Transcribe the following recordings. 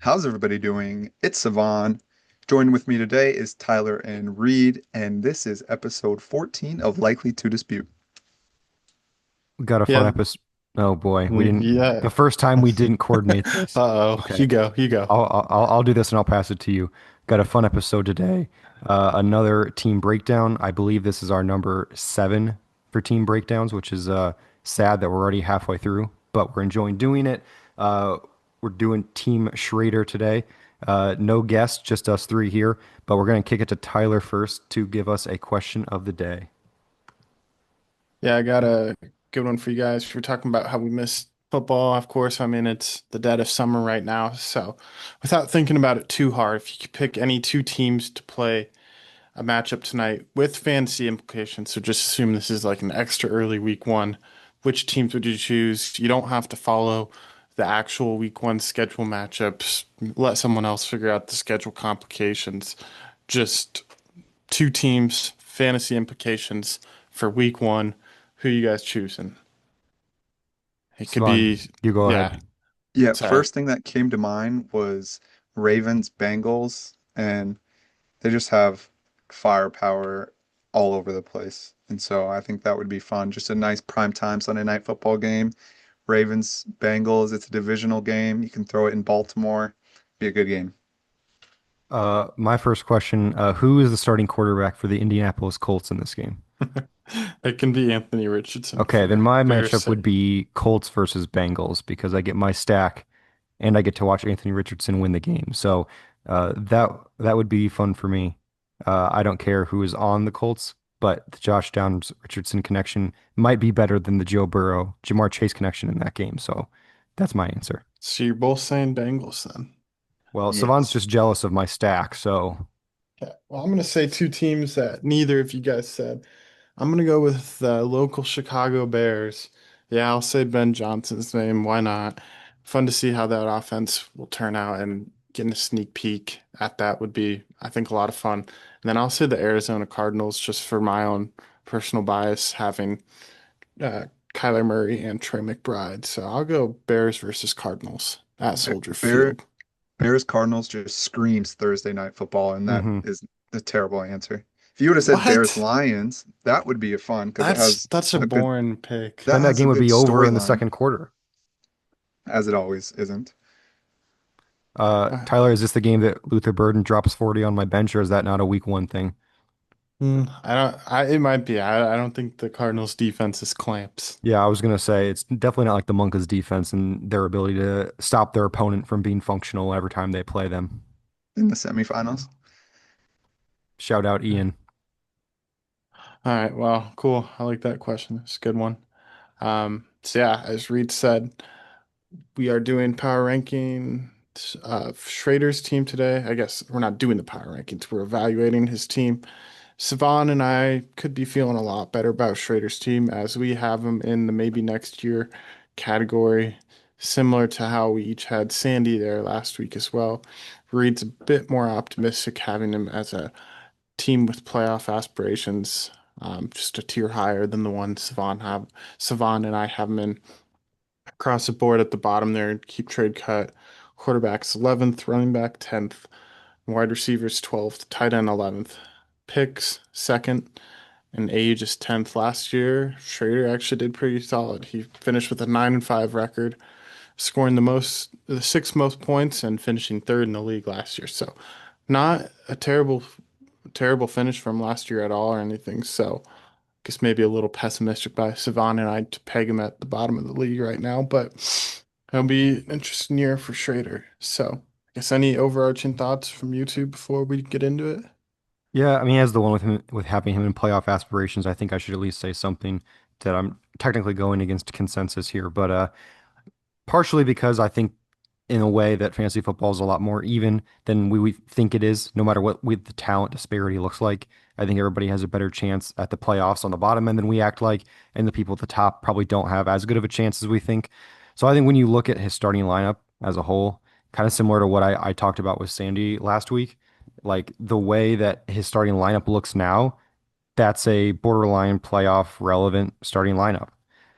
How's everybody doing? It's Cevan. Joining with me today is Tyler and Reed, and this is episode 14 of Likely to Dispute. We got a fun Yeah, episode. Oh boy, we didn't. yeah. The first time we didn't coordinate this. Uh-oh. Okay, You go, you go. I'll do this and I'll pass it to you. Got a fun episode today. Another team breakdown. I believe this is our number 7 for team breakdowns, which is sad that we're already halfway through, but we're enjoying doing it. We're doing Team Schrader today. No guests, just us three here. But we're gonna kick it to Tyler first to give us a question of the day. Yeah, I got a good one for you guys. We're talking about how we miss football. Of course, I mean, it's the dead of summer right now. So, without thinking about it too hard, if you could pick any two teams to play a matchup tonight with fantasy implications, so just assume this is like an extra early week one, which teams would you choose? You don't have to follow the actual week one schedule matchups. Let someone else figure out the schedule complications. Just two teams, fantasy implications for week one. Who you guys choosing? It could Svan, be, you go yeah, ahead. Yeah, sorry. first thing that came to mind was Ravens Bengals, and they just have firepower all over the place. And so I think that would be fun. Just a nice primetime Sunday night football game. Ravens Bengals, it's a divisional game. You can throw it in Baltimore. Be a good game. My first question, who is the starting quarterback for the Indianapolis Colts in this game? It can be Anthony Richardson Okay, then for my Bears' matchup would sake. be Colts versus Bengals because I get my stack and I get to watch Anthony Richardson win the game. So that would be fun for me. I don't care who is on the Colts, but the Josh Downs Richardson connection might be better than the Joe Burrow Jamar Chase connection in that game. So that's my answer. So you're both saying Bengals then? Well, Savant's Yes. just jealous of my stack, so Okay. Well, I'm going to say two teams that neither of you guys said. I'm going to go with the local Chicago Bears. Yeah, I'll say Ben Johnson's name. Why not? Fun to see how that offense will turn out and getting a sneak peek at that would be, I think, a lot of fun. And then I'll say the Arizona Cardinals just for my own personal bias, having uh, Kyler Murray and Trey McBride. So I'll go Bears versus Cardinals at Soldier Bear, Field. Bears Cardinals just screams Thursday night football, and that hmm. is a terrible answer. If you would have said Bears What? Suns, that would be a fun because That's a a good boring pick. that Then that has a game would good be over in the storyline, second quarter. as it always isn't. Uh, Tyler, is this the game that Luther Burden drops 40 on my bench, or is that not a week one thing? I don't. It might be. I don't think the Cardinals' defense is clamps. Yeah, I was gonna say it's definitely not like the Monkas defense and their ability to stop their opponent from being functional every time they play them. In the semifinals. Shout out Ian. All right. Well, cool. I like that question. It's a good one. So yeah, as Reed said, we are doing power ranking Schrader's team today. I guess we're not doing the power rankings. We're evaluating his team. Savan and I could be feeling a lot better about Schrader's team as we have him in the maybe next year category, similar to how we each had Sandy there last week as well. Reed's a bit more optimistic having him as a team with playoff aspirations, just a tier higher than the one Savan and I have him in across the board at the bottom there. Keep trade cut. Quarterbacks 11th, running back 10th, wide receivers 12th, tight end 11th. Picks second, and age is 10th. Last year, Schrader actually did pretty solid. He finished with a 9-5 record, scoring the sixth most points, and finishing third in the league last year. So, not a terrible finish from last year at all or anything. So, I guess maybe a little pessimistic by Savan and I to peg him at the bottom of the league right now, but it'll be an interesting year for Schrader. So, I guess any overarching thoughts from you two before we get into it? Yeah, I mean, as the one with him with having him in playoff aspirations, I think I should at least say something that I'm technically going against consensus here, but partially because I think in a way that fantasy football is a lot more even than we think it is, no matter what the talent disparity looks like. I think everybody has a better chance at the playoffs on the bottom end than we act like, and the people at the top probably don't have as good of a chance as we think. So I think when you look at his starting lineup as a whole, kind of similar to what I talked about with Sandy last week, like the way that his starting lineup looks now, that's a borderline playoff relevant starting lineup.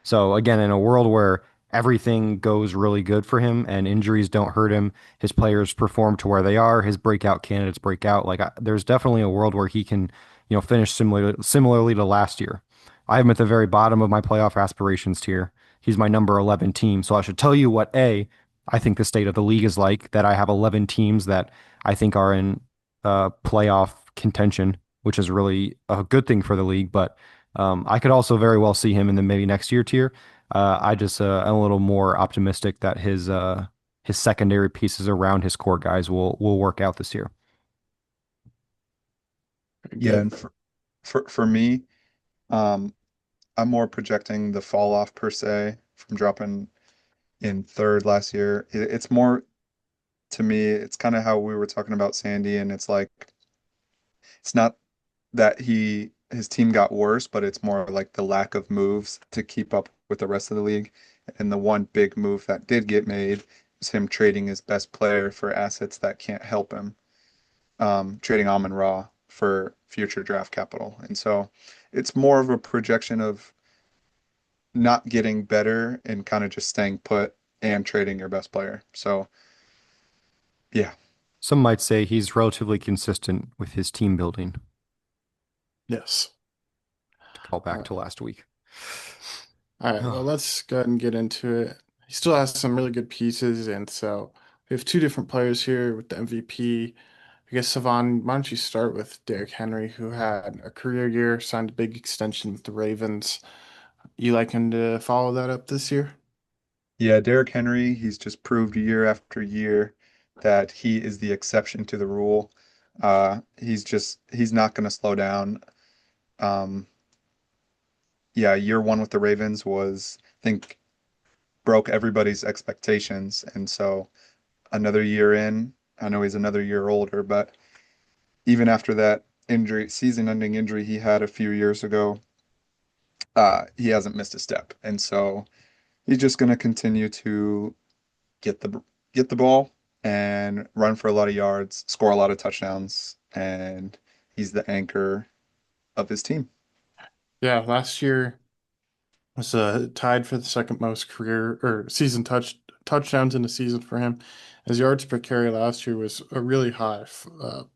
So again, in a world where everything goes really good for him and injuries don't hurt him. His players perform to where they are. His breakout candidates break out. There's definitely a world where he can, finish similarly to last year. I have him at the very bottom of my playoff aspirations tier. He's my number 11 team. So I should tell you what I think the state of the league is like, that I have 11 teams that I think are in playoff contention, which is really a good thing for the league. But I could also very well see him in the maybe next year tier. I just am a little more optimistic that his secondary pieces around his core guys will work out this year. Very Yeah, good. and for me, um, I'm more projecting the fall off per se from dropping in third last year. It's more to me, it's kind of how we were talking about Sandy, and it's like it's not that his team got worse, but it's more like the lack of moves to keep up with the rest of the league. And the one big move that did get made was him trading his best player for assets that can't help him, trading Amon Ra for future draft capital. And so it's more of a projection of not getting better and kind of just staying put and trading your best player. So yeah, Some might say he's relatively consistent with his team building, Yes. to call All back right. to last week. All right. Well, let's go ahead and get into it. He still has some really good pieces, and so we have two different players here with the MVP. I guess Cevan, why don't you start with Derrick Henry, who had a career year, signed a big extension with the Ravens. You like him to follow that up this year? yeah, Derrick Henry, he's just proved year after year that he is the exception to the rule. He's not going to slow down. Um, yeah, year one with the Ravens was, I think, broke everybody's expectations. And so another year in, I know he's another year older, but even after that injury, season-ending injury he had a few years ago, he hasn't missed a step. And so he's just going to continue to get the get the ball and run for a lot of yards, score a lot of touchdowns, and he's the anchor of his team. Yeah, last year was tied for the second most career or season touchdowns in the season for him. His yards per carry last year was a really high,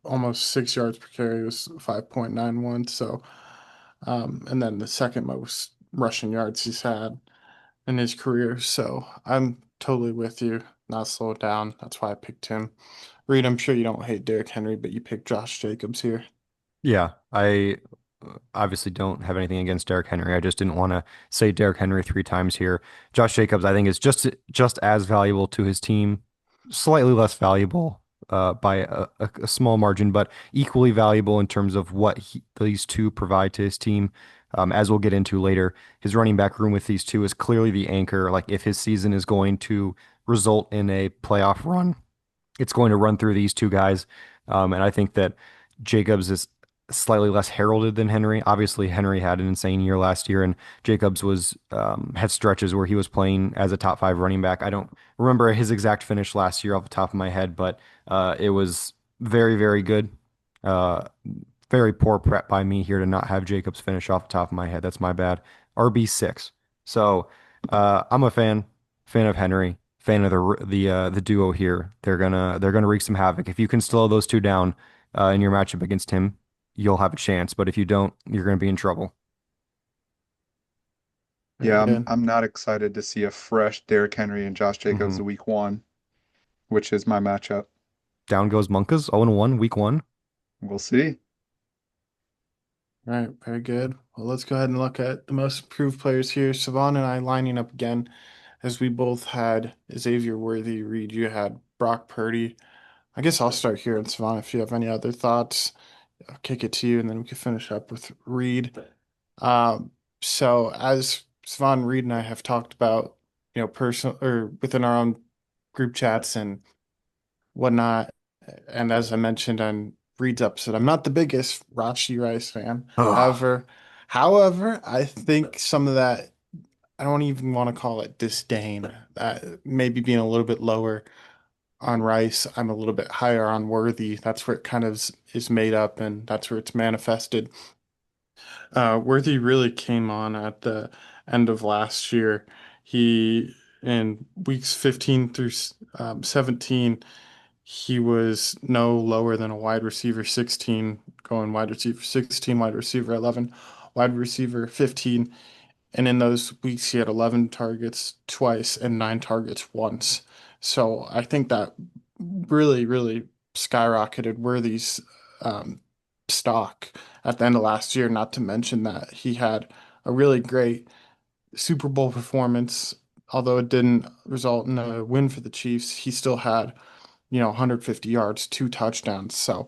almost 6 yards per carry was 5.91. So, and then the second most rushing yards he's had in his career. So I'm totally with you. Not slow it down. That's why I picked him. Reed, I'm sure you don't hate Derrick Henry, but you picked Josh Jacobs here. Yeah, I obviously don't have anything against Derrick Henry. I just didn't want to say Derrick Henry three times here. Josh Jacobs, I think, is just as valuable to his team, slightly less valuable by a small margin, but equally valuable in terms of what these two provide to his team. As we'll get into later, his running back room with these two is clearly the anchor. Like if his season is going to result in a playoff run, it's going to run through these two guys. And I think that Jacobs is slightly less heralded than Henry. Obviously, Henry had an insane year last year, and Jacobs was had stretches where he was playing as a top five running back. I don't remember his exact finish last year off the top of my head, but it was very, very good. Uh, Very poor prep by me here to not have Jacobs finish off the top of my head. That's my bad. RB6. So I'm a fan of Henry, fan of the duo here. They're gonna wreak some havoc. If you can slow those two down in your matchup against him, you'll have a chance. But if you don't, you're gonna be in trouble. Very Yeah, good. I'm not excited to see a fresh Derrick Henry and Josh Hmm. Jacobs week one, which is my matchup. Down goes Monkas, 0-1, week one. We'll see. All right, very good. Well, let's go ahead and look at the most improved players here. Savon and I lining up again, as we both had Xavier Worthy. Reed, you had Brock Purdy. I guess I'll start here, and Savon, if you have any other thoughts, I'll kick it to you, and then we can finish up with Reed. Um, so as Savon, Reed, and I have talked about, personal or within our own group chats and whatnot, and as I mentioned on Reed's episode, I'm not the biggest Rashi Rice fan. Ugh. However, I think some of that, I don't even want to call it disdain, maybe being a little bit lower on Rice, I'm a little bit higher on Worthy. That's where it kind of is made up, and that's where it's manifested. Worthy really came on at the end of last year. He In weeks 15 through 17, he was no lower than a wide receiver 16, going wide receiver 16, wide receiver 11, wide receiver 15. And in those weeks, he had 11 targets twice and 9 targets once. So I think that really, really skyrocketed Worthy's um, stock at the end of last year. Not to mention that he had a really great Super Bowl performance. Although it didn't result in a win for the Chiefs, he still had, 150 yards, 2 touchdowns. So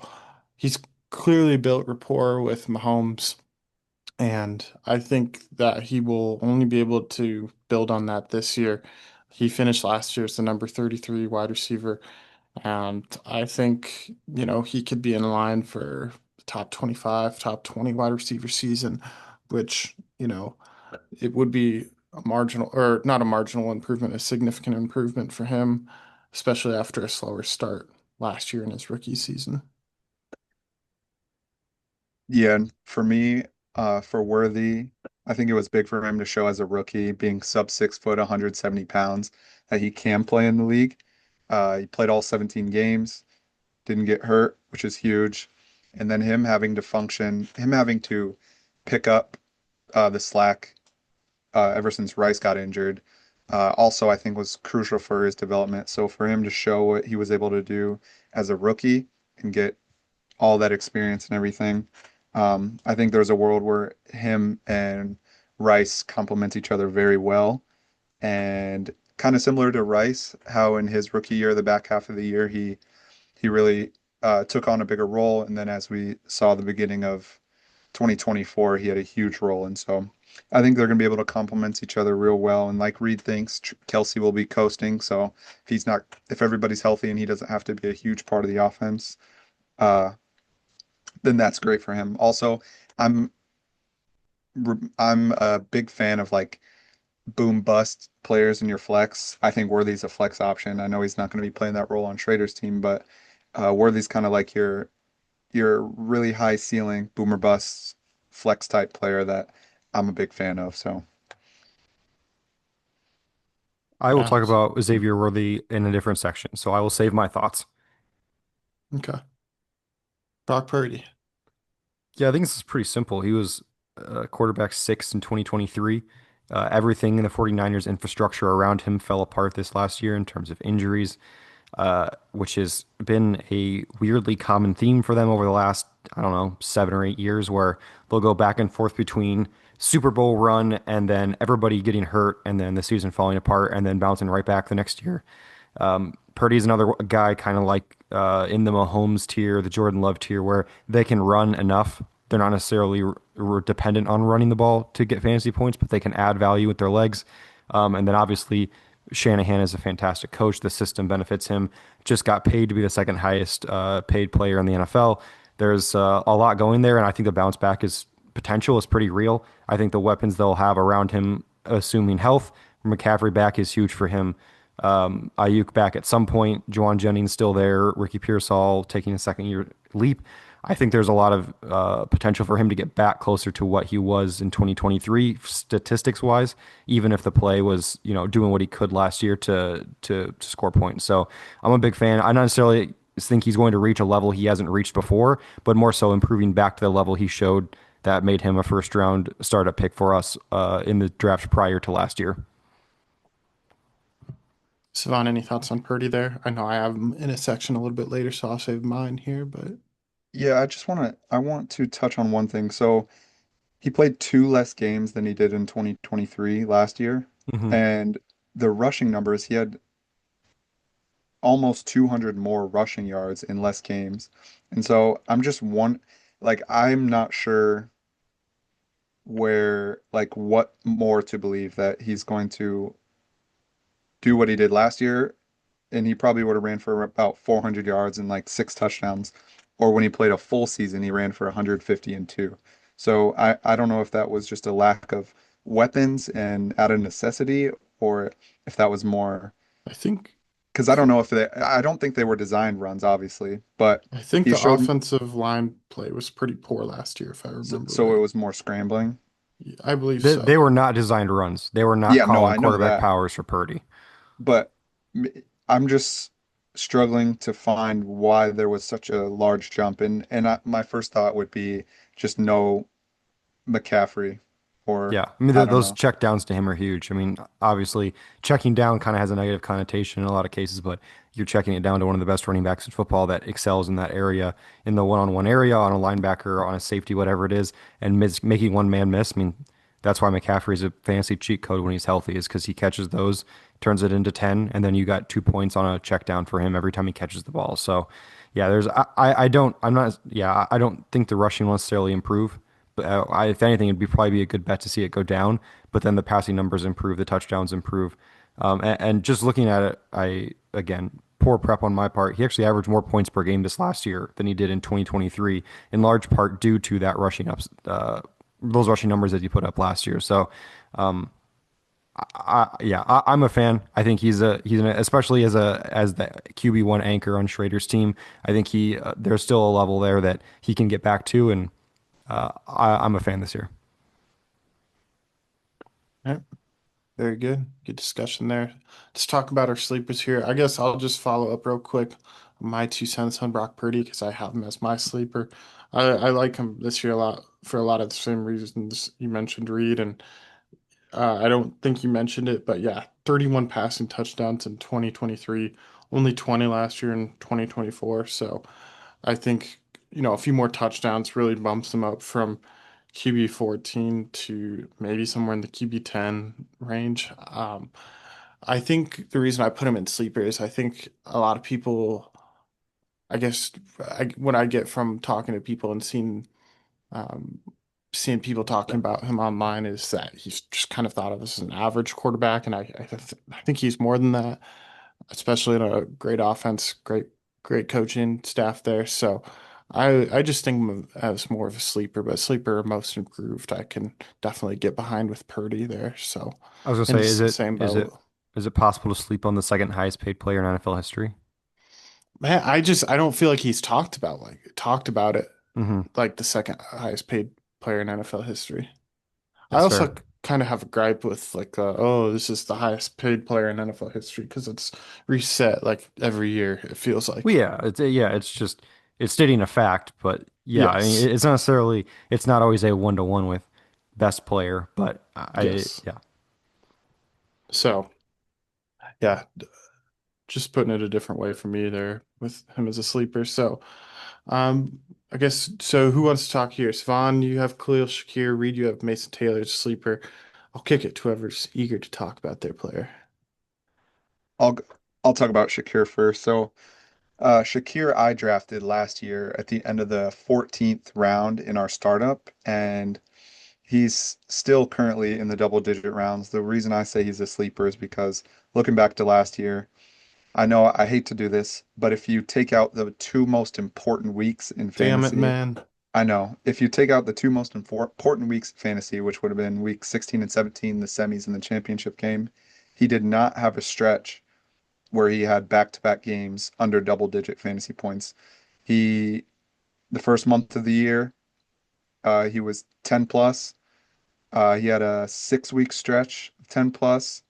he's clearly built rapport with Mahomes. And I think that he will only be able to build on that this year. He finished last year as the number 33 wide receiver. And I think, he could be in line for top 25, top 20 wide receiver season, which, it would be a marginal, or not a marginal improvement, a significant improvement for him, especially after a slower start last year in his rookie season. Yeah, and for me, for Worthy, I think it was big for him to show as a rookie, being sub 6 foot, 170 pounds, that he can play in the league. He played all 17 games, didn't get hurt, which is huge. And then him having to function, him having to pick up the slack ever since Rice got injured, also I think was crucial for his development. So for him to show what he was able to do as a rookie and get all that experience and everything, I think there's a world where him and Rice complement each other very well. And kind of similar to Rice, how in his rookie year, the back half of the year, he really took on a bigger role. And then as we saw the beginning of 2024, he had a huge role. And so I think they're going to be able to complement each other real well. And like Reed thinks, Kelsey will be coasting. So if everybody's healthy and he doesn't have to be a huge part of the offense, uh, then that's great for him. Also, I'm I'm a big fan of like boom bust players in your flex. I think Worthy's a flex option. I know he's not going to be playing that role on Schrader's team, but Worthy's kind of like your really high ceiling boomer bust flex type player that I'm a big fan of. So I will Yeah. talk about Xavier Worthy in a different section, so I will save my thoughts. Okay. Brock Purdy. Yeah, I think this is pretty simple. He was quarterback six in 2023. Everything in the 49ers infrastructure around him fell apart this last year in terms of injuries, which has been a weirdly common theme for them over the last, I don't know, 7 or 8 years, where they'll go back and forth between Super Bowl run and then everybody getting hurt and then the season falling apart and then bouncing right back the next year. Purdy's another guy kind of like in the Mahomes tier, the Jordan Love tier, where they can run enough. They're not necessarily dependent on running the ball to get fantasy points, but they can add value with their legs. And then obviously Shanahan is a fantastic coach. The system benefits him. Just got paid to be the second highest paid player in the NFL. There's a lot going there, and I think the bounce back is potential is pretty real. I think the weapons they'll have around him, assuming health, McCaffrey back is huge for him. Ayuk back at some point. Juwan Jennings still there. Ricky Pearsall taking a second year leap. I think there's a lot of potential for him to get back closer to what he was in 2023 statistics wise, even if the play was, doing what he could last year to score points. So I'm a big fan. I not necessarily think he's going to reach a level he hasn't reached before, but more so improving back to the level he showed that made him a first round startup pick for us in the draft prior to last year. Cevan, any thoughts on Purdy there? I know I have him in a section a little bit later, so I'll save mine here, but yeah, I want to touch on one thing. So he played two less games than he did in 2023 last year, Hmm. and the rushing numbers, he had almost 200 more rushing yards in less games. And so I'm not sure what more to believe that he's going to do what he did last year, and he probably would have ran for about 400 yards and like six touchdowns. Or when he played a full season, he ran for 150 and two. So I don't know if that was just a lack of weapons and out of necessity, or if that was more I think because I don't think they were designed runs, obviously, but I think he the showed offensive line play was pretty poor last year, if I remember so it right. was more scrambling. I believe They so. were not designed runs. They were not Yeah, no, calling I know quarterback that. powers for Purdy. but m- I'm just struggling to find why there was such a large jump. My first thought would be just no McCaffrey, or Yeah, I mean I don't those know. check downs to him are huge. I mean, obviously, checking down kind of has a negative connotation in a lot of cases, but you're checking it down to one of the best running backs in football that excels in that area, in the one-on-one area, on a linebacker, on a safety, whatever it is, and making one man miss. I mean, that's why McCaffrey is a fantasy cheat code when he's healthy, is because he catches those, turns it into 10, and then you got 2 points on a check down for him every time he catches the ball. So, yeah, I don't, I'm not, yeah, I don't think the rushing will necessarily improve. But if anything, it'd be probably be a good bet to see it go down. But then the passing numbers improve, the touchdowns improve, and just looking at it, I again poor prep on my part. He actually averaged more points per game this last year than he did in 2023, in large part due to that rushing ups, those rushing numbers that he put up last year. So, yeah, I'm a fan. I think especially as the QB1 anchor on Schrader's team. I think there's still a level there that he can get back to, and I'm a fan this year. All right, very good. Good discussion there. Let's talk about our sleepers here. I guess I'll just follow up real quick. My 2 cents on Brock Purdy because I have him as my sleeper. I like him this year a lot for a lot of the same reasons you mentioned, Reed, and I don't think you mentioned it, but yeah, 31 passing touchdowns in 2023, only 20 last year in 2024. So I think, a few more touchdowns really bumps him up from QB 14 to maybe somewhere in the QB 10 range. I think the reason I put him in sleeper is I think a lot of people, I guess, what I get from talking to people and um, seeing people talking about him online is that he's just kind of thought of as an average quarterback, and I think he's more than that, especially in a great offense, great coaching staff there. So I just think of him as more of a sleeper, but sleeper most improved. I can definitely get behind with Purdy there. So I was gonna in the say, same boat. is it possible to sleep on the second highest paid player in NFL history? Man, I don't feel like he's talked about it Hmm. like the second highest paid player in NFL history. I That's fair. also kind of have a gripe with oh, this is the highest paid player in NFL history because it's reset like every year, it feels Well, like. yeah, it's just it's stating a fact, but yeah, I mean, Yes. it's not necessarily it's not always a one to one with best player, but Yes. yeah, So, yeah, just putting it a different way for me there with him as a sleeper. So, um, I guess so. Who wants to talk here? Cevan, you have Khalil Shakir. Reed, you have Mason Taylor as a sleeper. I'll kick it to whoever's eager to talk about their player. I'll I'll talk about Shakir first. So Shakir I drafted last year at the end of the 14th round in our startup, and he's still currently in the double digit rounds. The reason I say he's a sleeper is because looking back to last year, I know I hate to do this, but if you take out the two most important weeks in Damn it, fantasy, man. I know if you take out the two most important weeks in fantasy, which would have been week 16 and 17, the semis and the championship game, he did not have a stretch where he had back-to-back games under double-digit fantasy points. He, the first month of the year, he was 10 plus. He had a 6 week stretch of 10 plus,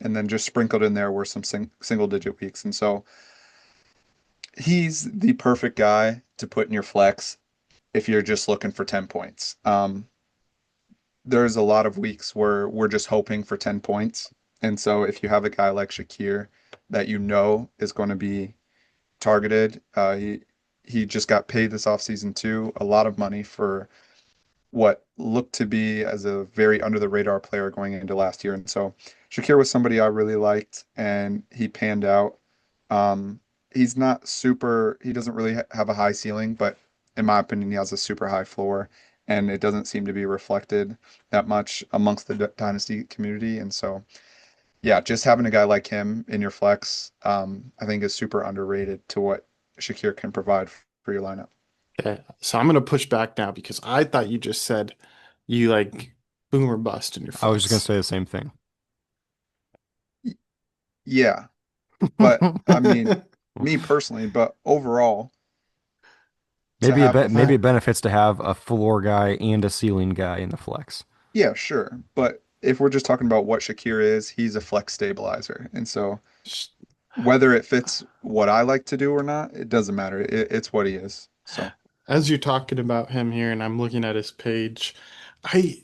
and then just sprinkled in there were some single digit weeks. And so he's the perfect guy to put in your flex if you're just looking for 10 points. There's a lot of weeks where we're just hoping for 10 points. And so if you have a guy like Shakir that you know is going to be targeted, he just got paid this offseason too, a lot of money for what looked to be as a very under the radar player going into last year. And so Shakir was somebody I really liked and he panned out. He's not super, he doesn't really have a high ceiling, but in my opinion, he has a super high floor and it doesn't seem to be reflected that much amongst the dynasty community. And so, yeah, just having a guy like him in your flex, I think is super underrated to what Shakir can provide for your lineup. Okay, so I'm gonna push back now because I thought you just said you like boom or bust in your I was just gonna flex. say the same thing. Yeah, but I mean, me personally, but overall, to have Maybe Uh, it benefits to have a floor guy and a ceiling guy in the flex. yeah, sure. But if we're just talking about what Shakir is, he's a flex stabilizer. And so whether it fits what I like to do or not, it doesn't matter. It's what he is. So As you're talking about him here, and I'm looking at his page, I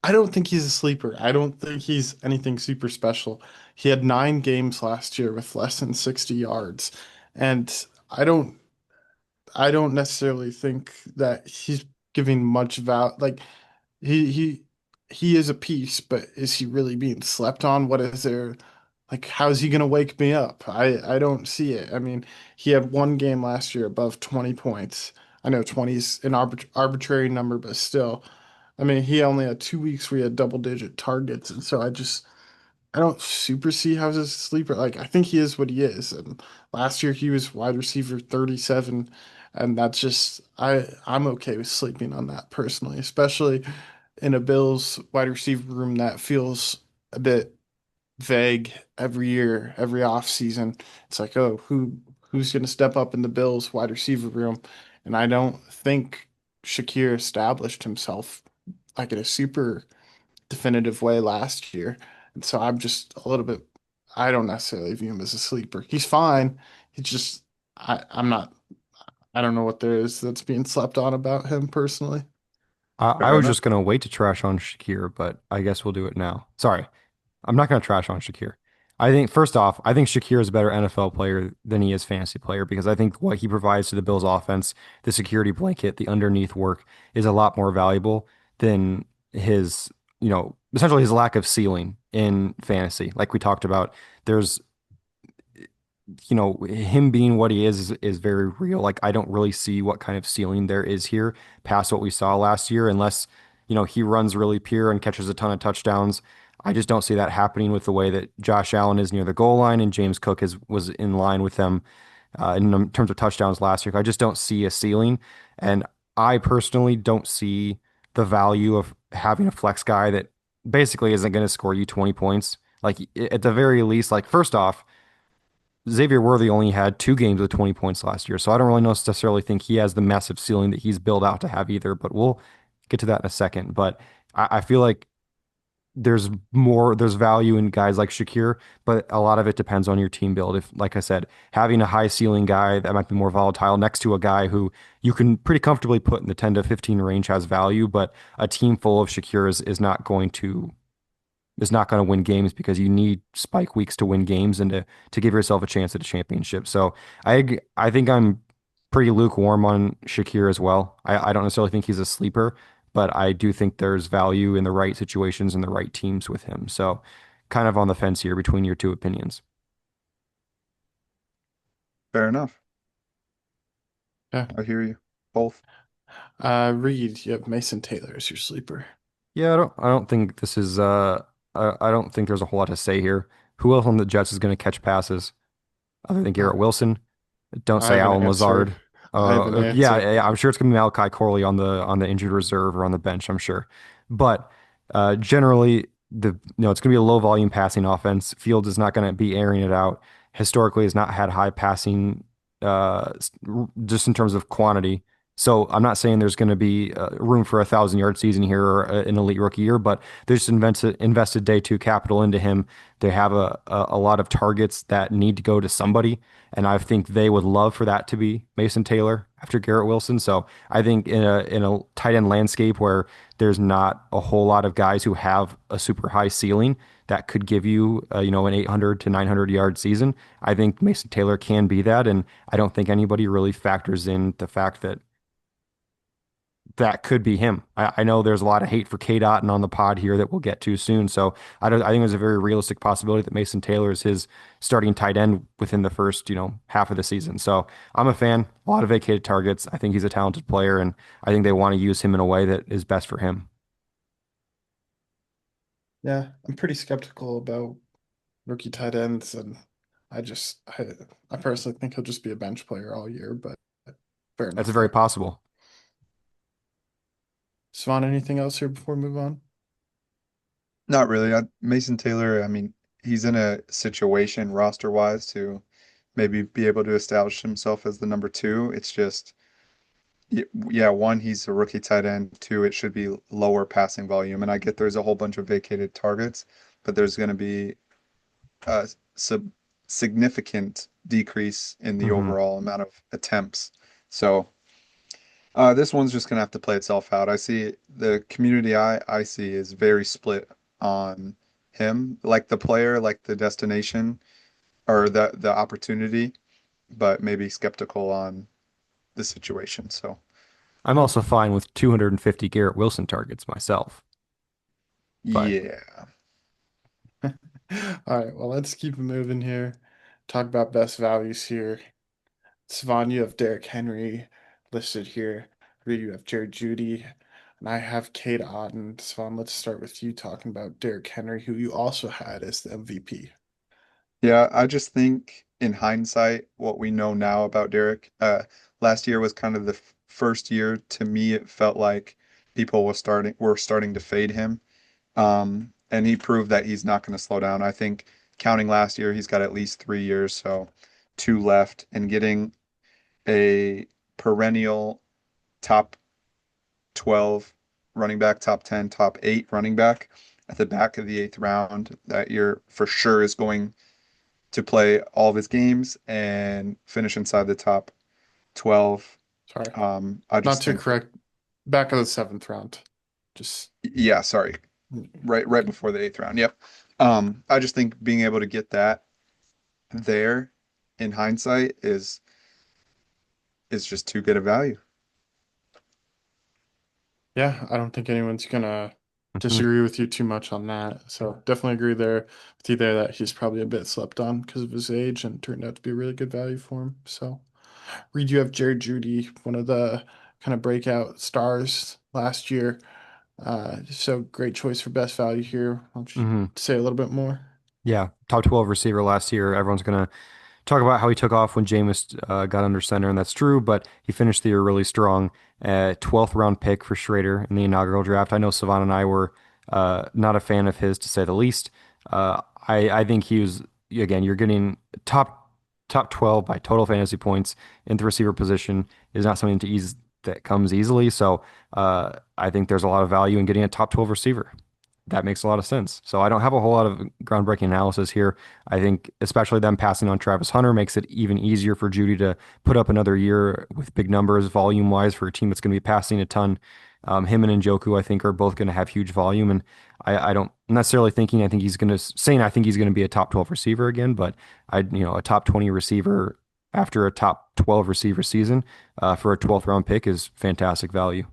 I don't think he's a sleeper. I don't think he's anything super special. He had 9 games last year with less than 60 yards, and I don't I don't necessarily think that he's giving much val like he he he is a piece, but is he really being slept on? What is there like how is he gonna wake me up? I don't see it. I mean, he had 1 game last year above 20 points. I know 20 is an arbitrary number, but still. I mean, he only had 2 weeks where he had double digit targets, and so I don't super see how he's a sleeper. Like, I think he is what he is. And last year he was wide receiver 37, and that's just I'm okay with sleeping on that personally, especially in a Bills wide receiver room that feels a bit vague every year, every off season. It's like, oh, who's going to step up in the Bills wide receiver room? And I don't think Shakir established himself like in a super definitive way last year. And so I'm just a little bit, I don't necessarily view him as a sleeper. He's fine. He's just, I'm not, I don't know what there is that's being slept on about him personally. I fair was enough. just gonna wait to trash on Shakir, but I guess we'll do it now. Sorry, I'm not gonna trash on Shakir. I think first off, I think Shakir is a better NFL player than he is fantasy player because I think what he provides to the Bills offense, the security blanket, the underneath work is a lot more valuable than his, essentially his lack of ceiling in fantasy. Like we talked about, there's him being what he is very real. Like I don't really see what kind of ceiling there is here past what we saw last year, unless, he runs really pure and catches a ton of touchdowns. I just don't see that happening with the way that Josh Allen is near the goal line and James Cook was in line with them in terms of touchdowns last year. I just don't see a ceiling, and I personally don't see the value of having a flex guy that basically isn't going to score you 20 points. Like at the very least, like first off, Xavier Worthy only had 2 games with 20 points last year, so I don't really necessarily think he has the massive ceiling that he's built out to have either, but we'll get to that in a second. But I feel like there's value in guys like Shakir, but a lot of it depends on your team build. If, like I said, having a high ceiling guy that might be more volatile next to a guy who you can pretty comfortably put in the 10 to 15 range has value, but a team full of Shakirs is not going to win games because you need spike weeks to win games and to give yourself a chance at a championship. So I think I'm pretty lukewarm on Shakir as well. I don't necessarily think he's a sleeper, but I do think there's value in the right situations and the right teams with him. So kind of on the fence here between your two opinions. Fair enough. Yeah. I hear you. Both. Reed, you have Mason Taylor as your sleeper. Yeah, I don't think this is I don't think there's a whole lot to say here. Who else on the Jets is going to catch passes other than Uh, Garrett Wilson? Don't I say have an Alan answer. Lazard. I have an Yeah, answer. yeah, yeah, I'm sure it's gonna be Malachi Corley on the injured reserve or on the bench. I'm sure, but generally, it's gonna be a low volume passing offense. Fields is not gonna be airing it out. Historically, has not had high passing, just in terms of quantity. So I'm not saying there's going to be room for 1,000 yard season here or an elite rookie year, but they just invested day two capital into him. They have a lot of targets that need to go to somebody. And I think they would love for that to be Mason Taylor after Garrett Wilson. So I think in a tight end landscape where there's not a whole lot of guys who have a super high ceiling that could give you an 800 to 900 yard season, I think Mason Taylor can be that. And I don't think anybody really factors in the fact that that could be him. I know there's a lot of hate for K. Dotton on the pod here that we'll get to soon. So I think there's a very realistic possibility that Mason Taylor is his starting tight end within the first, half of the season. So I'm a fan. A lot of vacated targets. I think he's a talented player, and I think they want to use him in a way that is best for him. Yeah, I'm pretty skeptical about rookie tight ends, and I personally think he'll just be a bench player all year, but fair That's enough very though. possible. Swan, anything else here before we move on? Not really. Mason Taylor, I mean, he's in a situation roster-wise to maybe be able to establish himself as the number two. It's just Yeah, one, he's a rookie tight end. Two, it should be lower passing volume. And I get there's a whole bunch of vacated targets, but there's going to be a sub significant decrease in the Hmm. overall amount of attempts. So this one's just going to have to play itself out. I see the community I see is very split on him, like the player, like the destination or the opportunity, but maybe skeptical on the situation. So I'm also fine with 250 Garrett Wilson targets myself, but yeah. All right, well, let's keep it moving here. Talk about best values here. Cevan, you have Derrick Henry listed here. Reed, you have Jared Judy, and I have Cade Otton. Cevan, let's start with you talking about Derrick Henry, who you also had as the MVP. Yeah, I just think in hindsight, what we know now about Derek, last year was kind of the first year to me it felt like people were starting to fade him. And he proved that he's not going to slow down. I think counting last year, he's got at least 3 years, so two left, and getting a perennial top 12 running back, top 10, top 8 running back at the back of the eighth round that year for sure is going to play all of his games and finish inside the top 12. Sorry, I not just to think that, correct, back of the seventh round. Just yeah, sorry, right okay. before the eighth round. Yep. I just think being able to get that there in hindsight is just too good a value. Yeah, I don't think anyone's gonna mhm. disagree with you too much on that. So definitely agree there with you there that he's probably a bit slept on because of his age and turned out to be a really good value for him. So Reed, you have Jared Judy, one of the kind of breakout stars last year. So great choice for best value here. Why don't you Hmm. say a little bit more? Yeah, top 12 receiver last year. Everyone's gonna talk about how he took off when Jameis got under center, and that's true, but he finished the year really strong. 12th round pick for Schrader in the inaugural draft. I know Savon and I were not a fan of his, to say the least. I think he was, again, you're getting top 12 by total fantasy points in the receiver position is not something to ease that comes easily. So I think there's a lot of value in getting a top 12 receiver. That makes a lot of sense. So I don't have a whole lot of groundbreaking analysis here. I think especially them passing on Travis Hunter makes it even easier for Judy to put up another year with big numbers volume wise for a team that's going to be passing a ton. Him and Njoku, I think, are both going to have huge volume, and I don't necessarily thinking I think he's going to saying I think he's going to be a top 12 receiver again, but a top 20 receiver after a top 12 receiver season for a 12th round pick is fantastic value.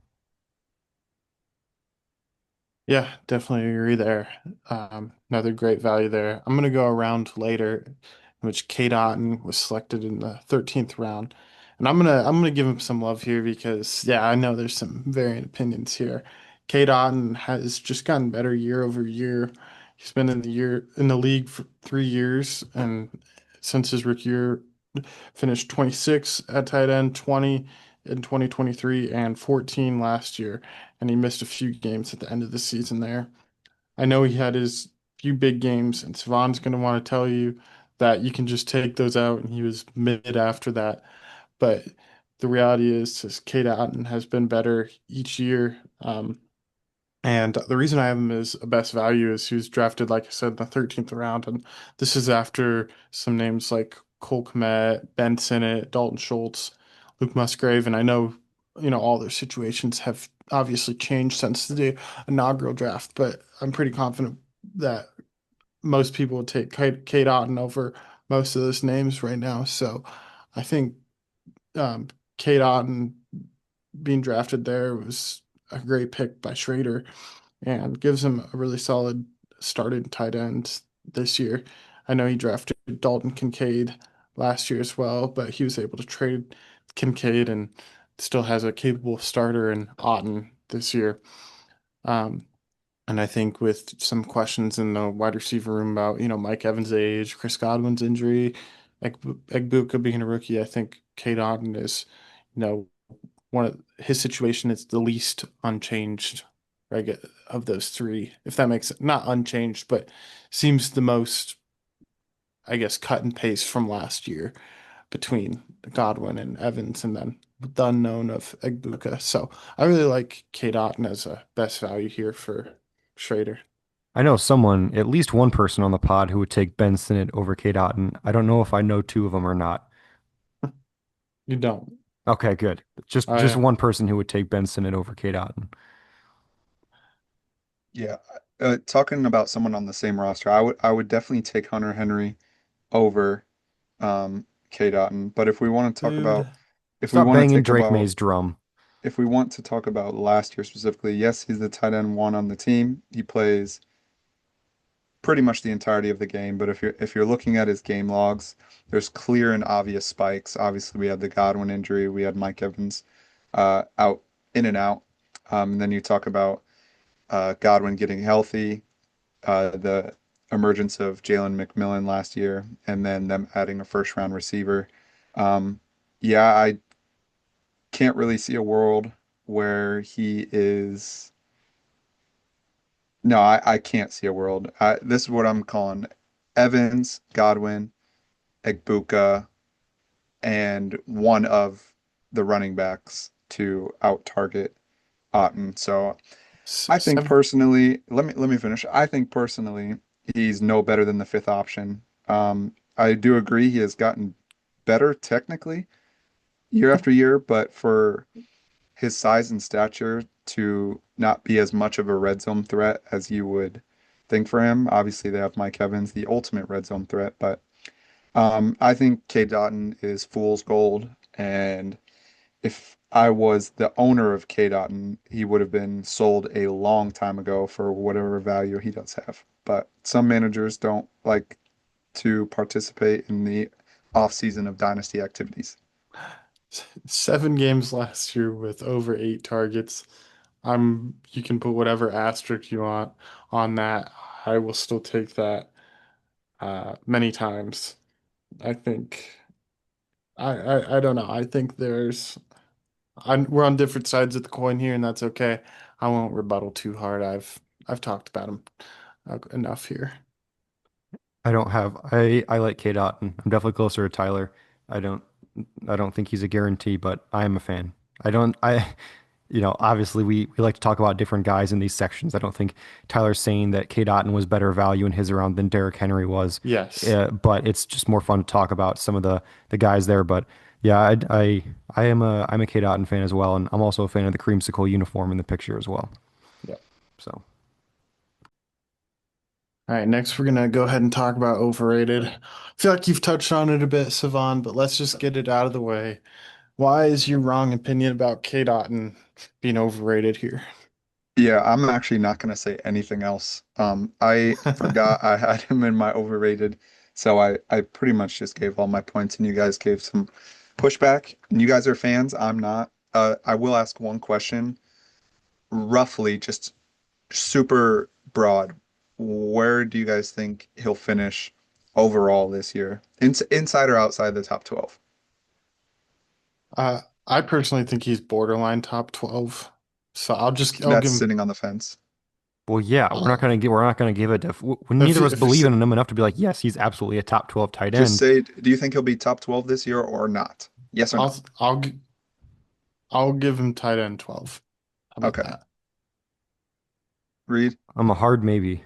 Yeah, definitely agree there. Another great value there. I'm gonna go around later, in which Kate Otten was selected in the 13th round, and I'm gonna give him some love here because yeah, I know there's some varying opinions here. Kate Otten has just gotten better year over year. He's been in the league for 3 years, and since his rookie year, finished 26 at tight end, 20 in 2023, and 14 last year and he missed a few games at the end of the season there. I know he had his few big games, and Savon's going to want to tell you that you can just take those out, and he was mid after that. But the reality is Cade Otton has been better each year. And the reason I have him as a best value is he was drafted, like I said, in the 13th round. And this is after some names like Cole Kmet, Ben Sinnott, Dalton Schultz, Luke Musgrave. And I know, all their situations have obviously changed since the inaugural draft, but I'm pretty confident that most people would take Kate Otten over most of those names right now. So I think um, Kate Otten being drafted there was a great pick by Schrader and gives him a really solid starting tight end this year. I know he drafted Dalton Kincaid last year as well, but he was able to trade Kincaid and still has a capable starter in Otten this year. Um, and I think with some questions in the wide receiver room about, Mike Evans' age, Chris Godwin's injury, Egbuka being a rookie, I think Cade Otten is, you know, one of his situation is the least unchanged of those three, if that makes it not unchanged, but seems the most, I guess, cut and paste from last year. between Godwin and Evans, and then the unknown of Egbuka. So I really like K. Dotton as a best value here for Schrader. I know someone, at least one person on the pod who would take Ben Sinnott over Kate Otten. I don't know if I know two of them or not. You don't. Okay, good. Just Oh just yeah. one person who would take Ben Sinnott over Kate Otten. Yeah. Talking about someone on the same roster, I would definitely take Hunter Henry over K Dotton. But Dude. if we Stop want to banging take Drake about May's drum. if we want to talk about last year specifically, yes, he's the tight end one on the team. He plays pretty much the entirety of the game. But if you're looking at his game logs, there's clear and obvious spikes. Obviously, we had the Godwin injury, we had Mike Evans out in and out. And then you talk about Godwin getting healthy, the emergence of Jalen McMillan last year, and then them adding a first round receiver. Um, yeah, I can't really see a world where he is. No, I can't see a world. This is what I'm calling Evans, Godwin, Egbuka, and one of the running backs to out target Otten. So I think Seven. personally, let me finish. I think personally, he's no better than the fifth option. I do agree he has gotten better technically year after year, but for his size and stature to not be as much of a red zone threat as you would think for him. Obviously, they have Mike Evans, the ultimate red zone threat, but I think K. Dotton is fool's gold, and if I was the owner of K. Dotton, he would have been sold a long time ago for whatever value he does have. But some managers don't like to participate in the off season of dynasty activities. 7 games last year with over 8 targets. You can put whatever asterisk you want on that. I will still take that many times. I think I don't know. I think we're on different sides of the coin here, and that's okay. I won't rebuttal too hard. I've talked about him enough here. I like Kate Otten. I'm definitely closer to Tyler. I don't I don't think he's a guarantee, but I am a fan. I don't I obviously we like to talk about different guys in these sections. I don't think Tyler's saying that Kate Otten was better value in his round than Derrick Henry was. Yes. But it's just more fun to talk about some of the guys there. But yeah, I'm a Kate Otten fan as well, and I'm also a fan of the creamsicle uniform in the picture as well. Yeah. So All right, next we're gonna go ahead and talk about overrated. I feel like you've touched on it a bit, Cevan, but let's just get it out of the way. Why is your wrong opinion about K. Dotton being overrated here? Yeah, I'm actually not going to say anything else. I forgot I had him in my overrated, so I pretty much just gave all my points, and you guys gave some pushback. And you guys are fans. I'm not. I will ask one question, roughly, just super broad. Where do you guys think he'll finish overall this year? Inside or outside the top 12? I personally think he's borderline top 12. So I'll That's give him sitting on the fence. well, yeah, uh, we're not gonna give it when if neither of us if you're believe sit, in him enough to be like, yes, he's absolutely a top 12 tight Just end. say, do you think he'll be top 12 this year or not? Yes or no? I'll I'll gi- I'll give him tight end 12. How about Okay. that? Reed? I'm a hard maybe.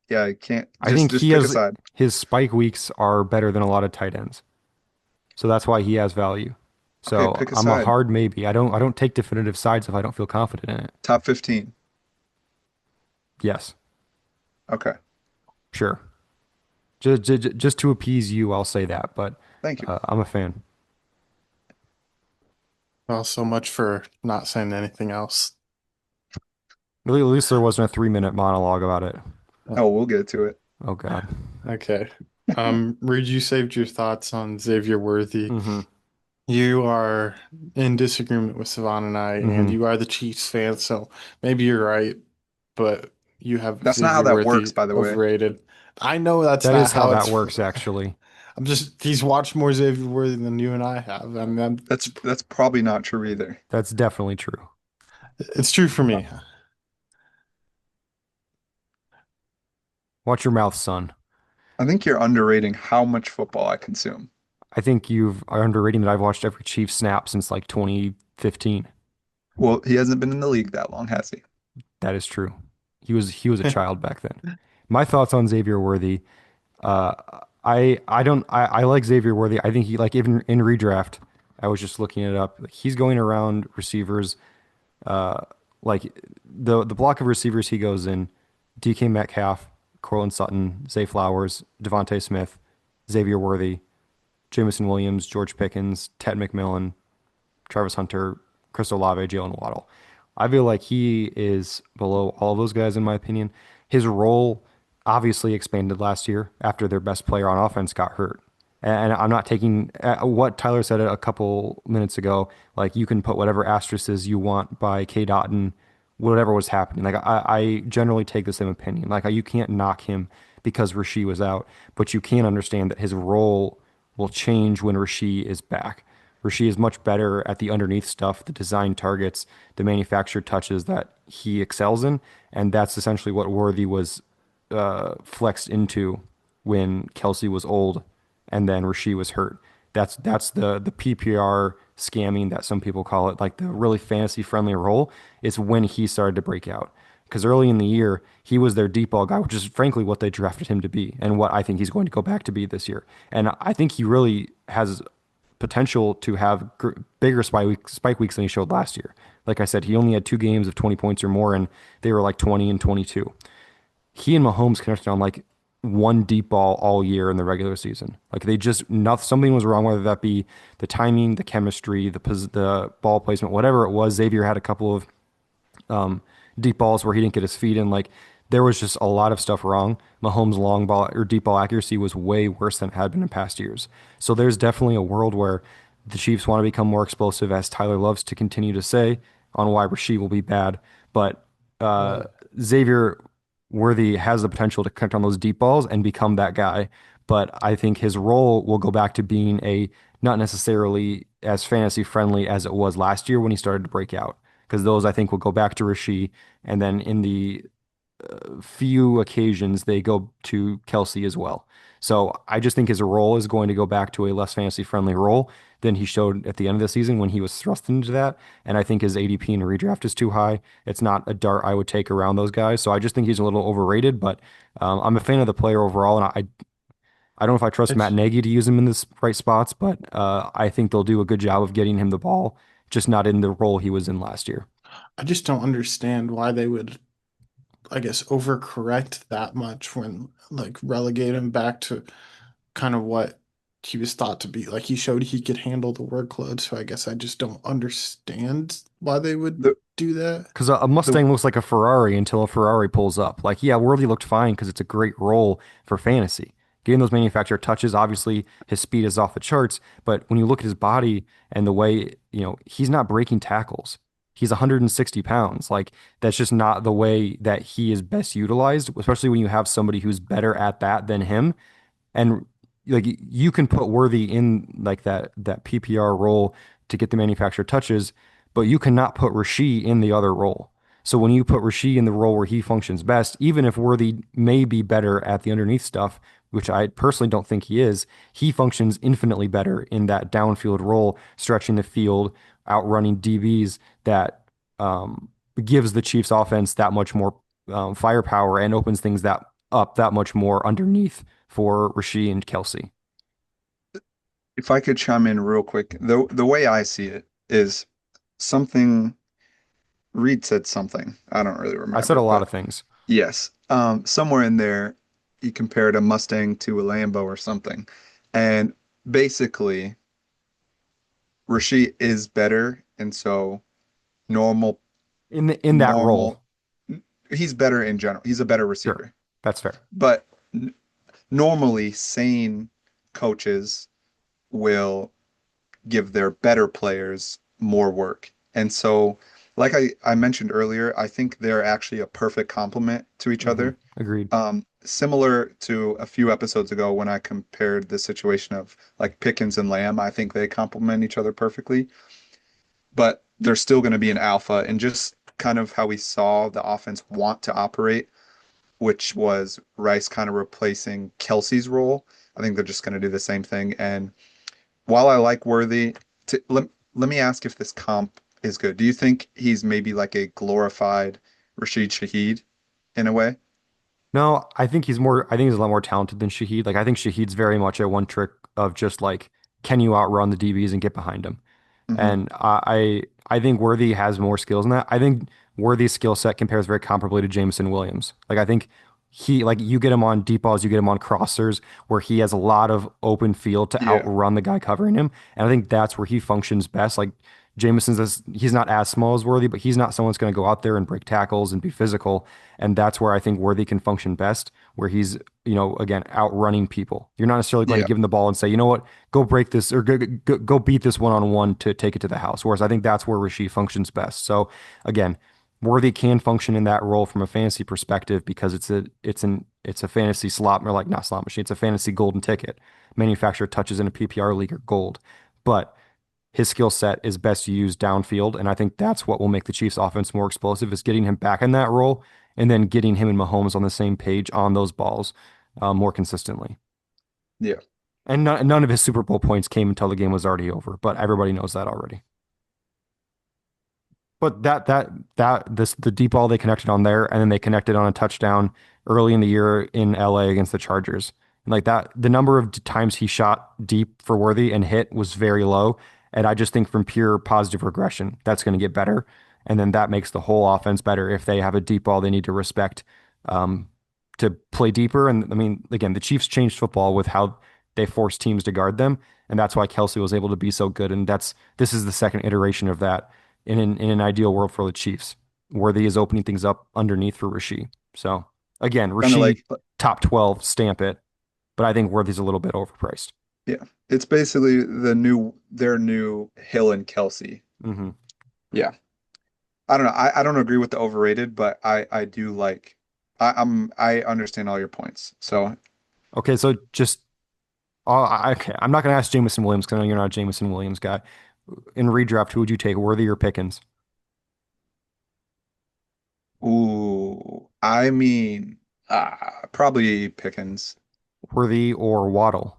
Yeah, I can't I just think just he pick a has side. his spike weeks are better than a lot of tight ends. So that's why he has value. Okay, So pick a I'm a side. hard maybe. I don't take definitive sides if I don't feel confident in it. Top 15. Yes, Okay. sure. Just to appease you, I'll say that, but Thank you. I'm a fan. Well, so much for not saying anything else. At least there wasn't a 3 minute monologue about it. Uh, Oh, we'll get to it. Oh God. Okay. Reed, you saved your thoughts on Xavier Worthy. Mm-hmm. You are in disagreement with Savannah and I, and Mm-hmm. you are the Chiefs fan, so maybe you're right, but you have That's not how Xavier that works, Worthy by the way. overrated. I know that's That not is how how that it's. works, actually. He's watched more Xavier Worthy than you and I have. I mean, That's probably not true either. That's definitely true. it's true for me. Watch your mouth, son. I think you're underrating how much football I consume. I think you've are underrating that I've watched every Chiefs snap since like 2015. Well, he hasn't been in the league that long, has he? That is true. He was a child back then. My thoughts on Xavier Worthy. Uh, I don't I like Xavier Worthy. I think he like even in redraft. I was just looking it up. He's going around receivers. Uh, like the block of receivers he goes in: DK Metcalf, Cortland Sutton, Zay Flowers, Devontae Smith, Xavier Worthy, Jameson Williams, George Pickens, Ted McMillan, Travis Hunter, Chris Olave, Jalen Waddle. I feel like he is below all of those guys in my opinion. His role obviously expanded last year after their best player on offense got hurt. And I'm not taking what Tyler said a couple minutes ago. Like you can put whatever asterisks you want by K. Dotton, whatever was happening. Like I generally take the same opinion. Like you can't knock him because Rasheed was out, but you can understand that his role will change when Rasheed is back. Rasheed is much better at the underneath stuff, the design targets, the manufactured touches that he excels in, and that's essentially what Worthy was flexed into when Kelsey was old and then Rasheed was hurt. That's the PPR scamming that some people call it, like the really fantasy friendly role. It's when he started to break out. Because early in the year, he was their deep ball guy, which is frankly what they drafted him to be and what I think he's going to go back to be this year. And I think he really has potential to have bigger spike weeks than he showed last year. Like I said, he only had 2 games of 20 points or more, and they were like 20 and 22. He and Mahomes connected on like one deep ball all year in the regular season. Like they just not something was wrong, whether that be the timing, the chemistry, the ball placement, whatever it was. Xavier had a couple of um, deep balls where he didn't get his feet in. Like there was just a lot of stuff wrong. Mahomes' long ball or deep ball accuracy was way worse than it had been in past years. So there's definitely a world where the Chiefs want to become more explosive, as Tyler loves to continue to say, on why Rasheed will be bad. But uh, Well, Xavier Worthy has the potential to connect on those deep balls and become that guy. But I think his role will go back to being a not necessarily as fantasy friendly as it was last year when he started to break out because those I think will go back to Rasheed, and then in the few occasions they go to Kelsey as well. So I just think his role is going to go back to a less fantasy friendly role than he showed at the end of the season when he was thrust into that. And I think his ADP in a redraft is too high. It's not a dart I would take around those guys. So I just think he's a little overrated, but I'm a fan of the player overall. And I don't know if I trust Matt it's Nagy to use him in the right spots, but I think they'll do a good job of getting him the ball, just not in the role he was in last year. I just don't understand why they would, I guess, overcorrect that much when like relegate him back to kind of what he was thought to be. Like he showed he could handle the workload, so I guess I just don't understand why they would The do that. Because a the Mustang looks like a Ferrari until a Ferrari pulls up. Like, yeah, Worthy looked fine because it's a great role for fantasy. Getting those manufacturer touches, obviously his speed is off the charts, but when you look at his body and the way, he's not breaking tackles. He's 160 pounds. Like, that's just not the way that he is best utilized, especially when you have somebody who's better at that than him. And like you can put Worthy in like that PPR role to get the manufacturer touches, but you cannot put Rasheed in the other role. So when you put Rasheed in the role where he functions best, even if Worthy may be better at the underneath stuff, which I personally don't think he is, he functions infinitely better in that downfield role, stretching the field, outrunning DBs that um, gives the Chiefs offense that much more firepower and opens things that much more underneath for Rasheed and Kelsey. if I could chime in real quick, the way I see it is something Reed said something. I don't really I said a remember, lot of but things. yes, somewhere in there he compared a Mustang to a Lambo or something, and basically Rasheed is better, and so normal In that role. normal he's better in general. He's a better Sure. receiver. That's fair. But normally sane coaches will give their better players more work. And so, like I mentioned earlier, I think they're actually a perfect complement to each other. Agreed. Similar to a few episodes ago when I compared the situation of like Pickens and Lamb, I think they complement each other perfectly, but they're still going to be an alpha. And just kind of how we saw the offense want to operate, which was Rice kind of replacing Kelsey's role. I think they're just going to do the same thing. And while I like Worthy, let me ask if this comp is good. Do you think he's maybe like a glorified Rashid Shaheed in a way? No, I think he's a lot more talented than Shaheed. Like I think Shaheed's very much a one trick of just like, can you outrun the DBs and get behind him? Hmm. And I think Worthy has more skills in that. I think Worthy's skill set compares very comparably to Jameson Williams. Like I think he like you get him on deep balls, you get him on crossers where he has a lot of open field to Yeah, outrun the guy covering him. And I think that's where he functions best. Like he's not as small as Worthy, but he's not someone that's going to go out there and break tackles and be physical. And that's where I think Worthy can function best, where he's, again, outrunning people. You're not necessarily going to yeah, give him the ball and say, you know what, go break this or go beat this one-on-one to take it to the house. Whereas I think that's where Rasheed functions best. So again, Worthy can function in that role from a fantasy perspective because it's a fantasy slot or like not slot machine. It's a fantasy golden ticket. Manufacturer touches in a PPR league are gold. But his skill set is best used downfield, and I think that's what will make the Chiefs offense more explosive is getting him back in that role and then getting him and Mahomes on the same page on those balls more consistently. yeah. And none of his Super Bowl points came until the game was already over, but everybody knows that already. But the deep ball they connected on there, and then they connected on a touchdown early in the year in LA against the Chargers. And like that, the number of times he shot deep for Worthy and hit was very low. And I just think from pure positive regression, that's going to get better. And then that makes the whole offense better if they have a deep ball they need to respect um, to play deeper. And I mean, again, the Chiefs changed football with how they force teams to guard them. And that's why Kelsey was able to be so good. And this is the second iteration of that in an ideal world for the Chiefs, Worthy is opening things up underneath for Rasheed. So again, Kind of Rasheed like, top 12, stamp it, but I think Worthy's a little bit overpriced. yeah. It's basically their new Hill and Kelsey. Hmm. Yeah. I don't know. I don't agree with the overrated, but I do like I understand all your points. So, Okay, so just okay, I'm not going to ask Jameson Williams because I know you're not a Jameson Williams guy. In redraft, who would you take, Worthy or Pickens? ooh, I mean, probably Pickens, Worthy or Waddle?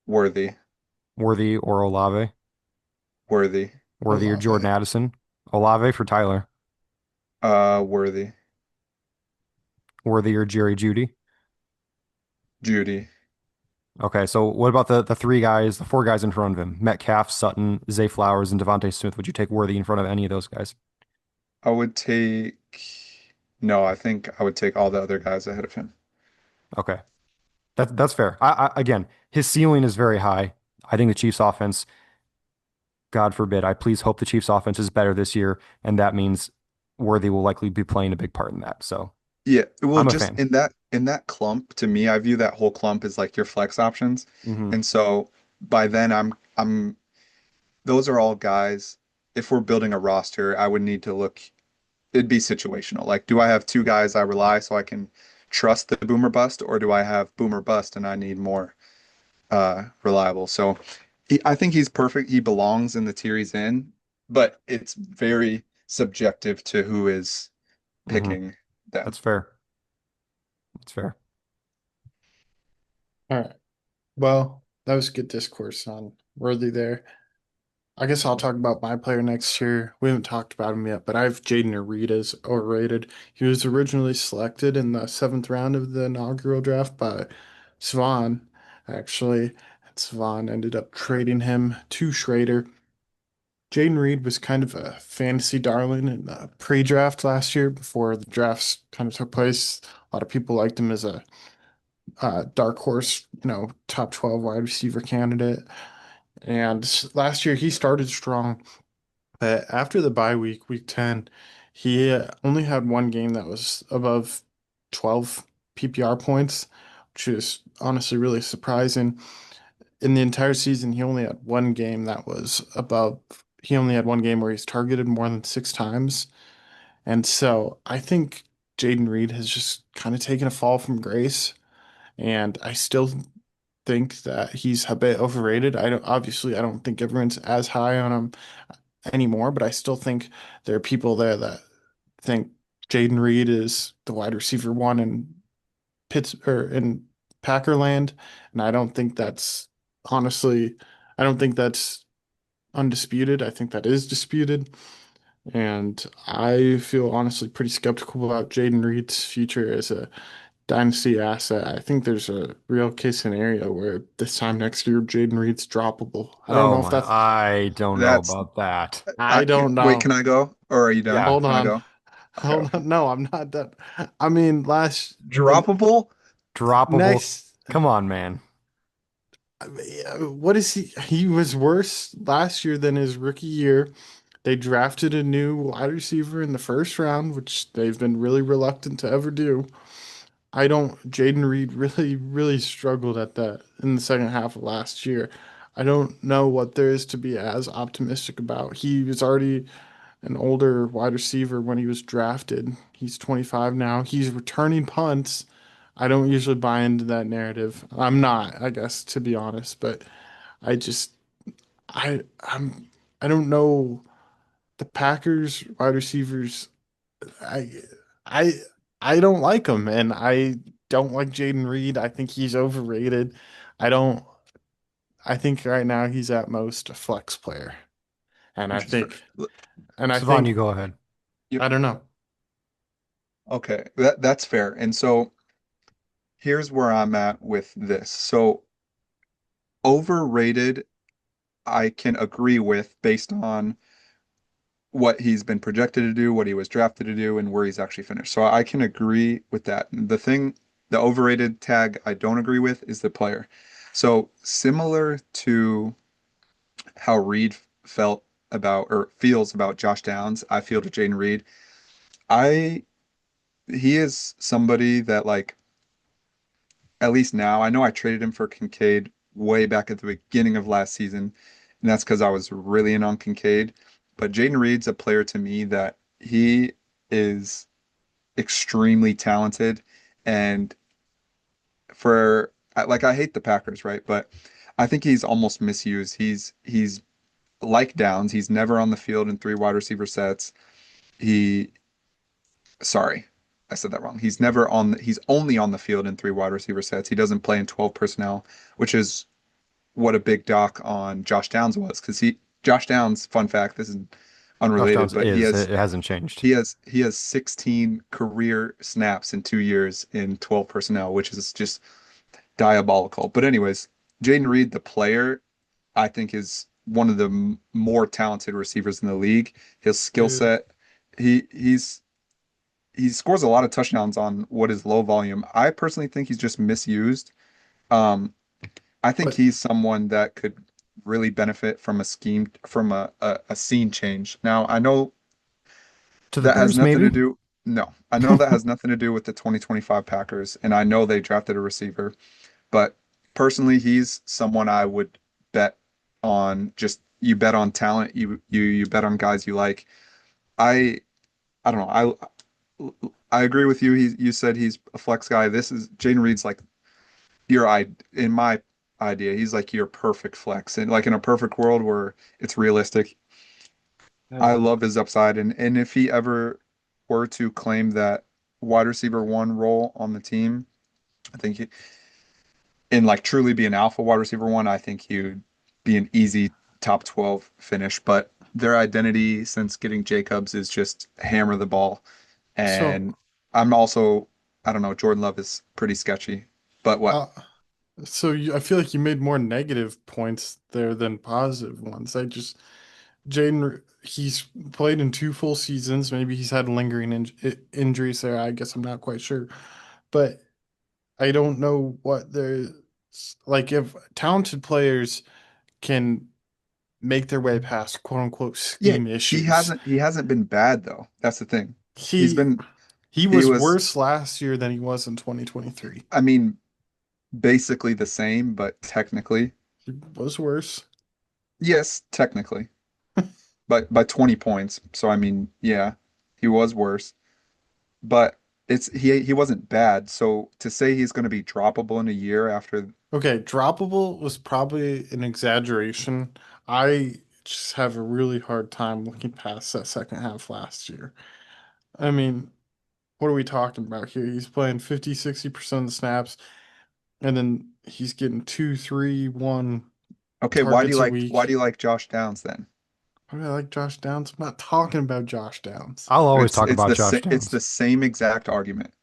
worthy, Worthy or Olave? worthy, Worthy or Jordan Olave. Addison? Olave for Tyler. worthy, Worthy or Jerry Judy? Judy. Okay, so what about the three guys, the four guys in front of him? Metcalf, Sutton, Zay Flowers, and Devontae Smith. Would you take Worthy in front of any of those guys? I would take, no, I think I would take all the other guys ahead of him. Okay, that's fair. Again, his ceiling is very high. I think the Chiefs offense, God forbid, I please hope the Chiefs offense is better this year, and that means Worthy will likely be playing a big part in that. So Yeah, well, I'm a just fan. in that clump, to me, I view that whole clump as like your flex options. Hmm. And so by then I'm those are all guys. If we're building a roster, I would need to look, it'd be situational. Like, do I have two guys I rely so I can trust the boomer bust, or do I have boomer bust and I need more reliable? So I think he's perfect. He belongs in the tier he's in, but it's very subjective to who is Hmm. picking them. That's fair. That's fair. All right. Well, that was good discourse on Worthy there. I guess I'll talk about my player next year. We haven't talked about him yet, but I have Jaden Reed as overrated. He was originally selected in the seventh round of the inaugural draft by Cevan, actually. And Cevan ended up trading him to Schrader. Jaden Reed was kind of a fantasy darling in the pre-draft last year before the drafts kind of took place. A lot of people liked him as a dark horse, top 12 wide receiver candidate. And last year he started strong, but after the bye week, week 10, he only had one game that was above 12 PPR points, which is honestly really surprising. In the entire season, he only had one game where he's targeted more than six times. And so I think Jaden Reed has just kind of taken a fall from grace. And I still think that he's a bit overrated. I don't think everyone's as high on him anymore, but I still think there are people there that think Jaden Reed is the wide receiver one in Pitts or in Packerland, and I don't think that's honestly I don't think that's undisputed. I think that is disputed. And I feel honestly pretty skeptical about Jaden Reed's future as a dynasty asset. I think there's a real case scenario where this time next year, Jaden Reed's droppable. I don't Oh know if my, that's, I don't know That's about that. I don't wait, know. can I go? Or are you done? Yeah. Hold Can I on. go? Okay, Hold okay. on. No, I'm not done. I mean, the Droppable? Droppable. next, Come on, man. I mean, what is he? He was worse last year than his rookie year. They drafted a new wide receiver in the first round, which they've been really reluctant to ever do. I don't, Jaden Reed really struggled at that in the second half of last year. I don't know what there is to be as optimistic about. He was already an older wide receiver when he was drafted. He's 25 now. He's returning punts. I don't usually buy into that narrative. I'm not, I guess, to be honest, but I just I'm I don't know the Packers wide receivers. I I I don't like him, and I don't like Jaden Reed. I think he's overrated. I don't. I think right now he's at most a flex player, and I Which is fair. think and I Savon, you think go ahead. Yep. I don't know. Okay. That's fair. And so here's where I'm at with this. So overrated, I can agree with based on what he's been projected to do, what he was drafted to do, and where he's actually finished. So I can agree with that. The overrated tag I don't agree with is the player. So similar to how Reed felt about or feels about Josh Downs, I feel to Jaden Reed. I He is somebody that like at least now I know I traded him for Kincaid way back at the beginning of last season, and that's because I was really in on Kincaid. But Jaden Reed's a player to me that he is extremely talented, and like I hate the Packers, right? But I think he's almost misused. He's like Downs. He's never on the field in three wide receiver sets. He Sorry, I said that wrong. He's only on the field in three wide receiver sets. He doesn't play in 12 personnel, which is what a big dock on Josh Downs was because Josh Downs, fun fact, this is Josh unrelated, Downs but is. It hasn't changed. he has 16 career snaps in 2 years in 12 personnel, which is just diabolical. But anyways, Jaden Reed, the player, I think is one of the more talented receivers in the league. His skill Dude. set, he he's he scores a lot of touchdowns on what is low volume. I personally think he's just misused. Um, I think But he's someone that could really benefit from a scene change. Now, I know To the that has Bears, nothing to maybe? do. No, I know that has nothing to do with the 2025 Packers, and I know they drafted a receiver, but personally, he's someone I would bet on. Just you bet on talent, you bet on guys you like. I I don't know. I agree with you. You said he's a flex guy. This is Jaden Reed's like your I in my idea. He's like your perfect flex, and like in a perfect world where it's realistic. I love his upside, and if he ever were to claim that wide receiver one role on the team, I think and like truly be an alpha wide receiver one, I think he would be an easy top 12 finish. But their identity since getting Jacobs is just hammer the ball. so And I'm also, I don't know, Jordan Love is pretty sketchy. But what? uh I feel like you made more negative points there than positive ones. He's played in two full seasons. Maybe he's had lingering injuries there. I guess I'm not quite sure. But I don't know what there's like if talented players can make their way past quote unquote Yeah, scheme issues. he hasn't been bad though. That's the thing. He's He been he he was was worse last year than he was in 2023. I mean basically the same, but technically. He was worse. Yes, technically. But by 20 points. So I mean, yeah, he was worse. But he wasn't bad. So to say he's going to be droppable in a year after Okay, droppable was probably an exaggeration. I just have a really hard time looking past that second half last year. I mean, what are we talking about here? He's playing 50, 60% of the snaps, and then he's getting two, three, one. Okay, targets a why do week. you like Josh Downs then? Why do I like Josh Downs? I'm not talking about Josh Downs. I'll always talk about Josh It's the Downs. same exact argument.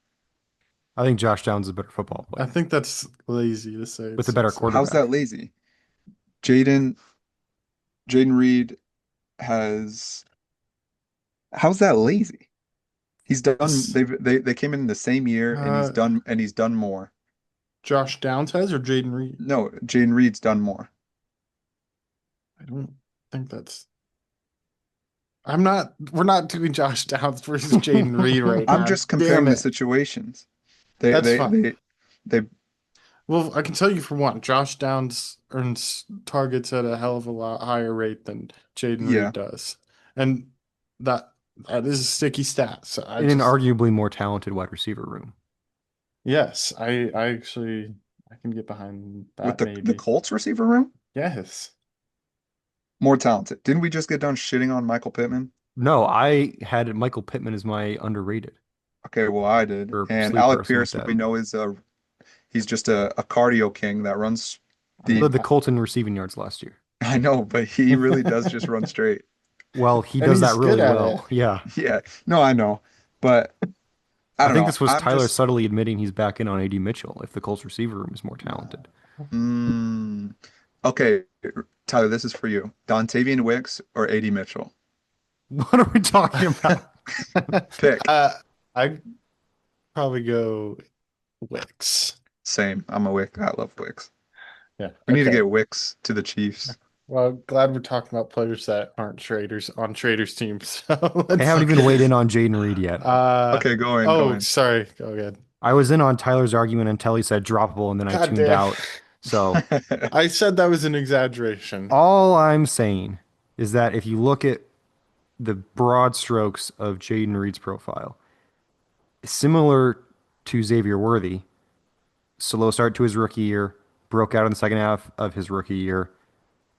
I think Josh Downs is a better football I player think that's lazy to say with it's a better the same. How's that quarterback. lazy? Jaden Jaden Reed has how's that lazy? He's done This they came in the same year and uh he's done more. Josh Downs has or Jaden Reed? No, Jaden Reed's done more. I don't think that's I'm not we're not doing Josh Downs versus Jaden Reed right I'm now. just Damn comparing the it. situations. They That's they fine. they they Well, I can tell you for one, Josh Downs earns targets at a hell of a lot higher rate than Jaden yeah. Reed does. And that that is a sticky stat. So I In an just arguably more talented wide receiver room. yes, I actually I can get behind With that the maybe. Colts receiver room, Yes. more talented. Didn't we just get done shitting on Michael Pittman? No, I had Michael Pittman as my underrated Okay, well I did. or And sleeper or Alec something like Pierce, that. we know is he's just a cardio king that runs I He deep. led the Colts in receiving yards last year. I know, but he really does just run straight. Well, he and does he's that good really at it. well. Yeah. Yeah, no, I know, but I I don't think know. this was I'm Tyler just subtly admitting he's back in on AD Mitchell if the Colts receiver room is more talented. mm, okay, Tyler. This is for you. Dontavian Wicks or AD Mitchell? What are we talking about? Pick. uh I'd probably go Wicks. Same. I'm a Wick. I love Wicks. Yeah. We need to Okay. get Wicks to the Chiefs. Well, glad we're talking about players that aren't traders on traders teams. So I let's haven't even Okay. weighed in on Jaden Reed yet. uh Okay, go in, go oh, in. sorry. Go ahead. I was in on Tyler's argument until he said droppable, and then I God tuned damn. out. So I said that was an exaggeration. all I'm saying is that if you look at the broad strokes of Jaden Reed's profile, similar to Xavier Worthy, slow start to his rookie year, broke out in the second half of his rookie year,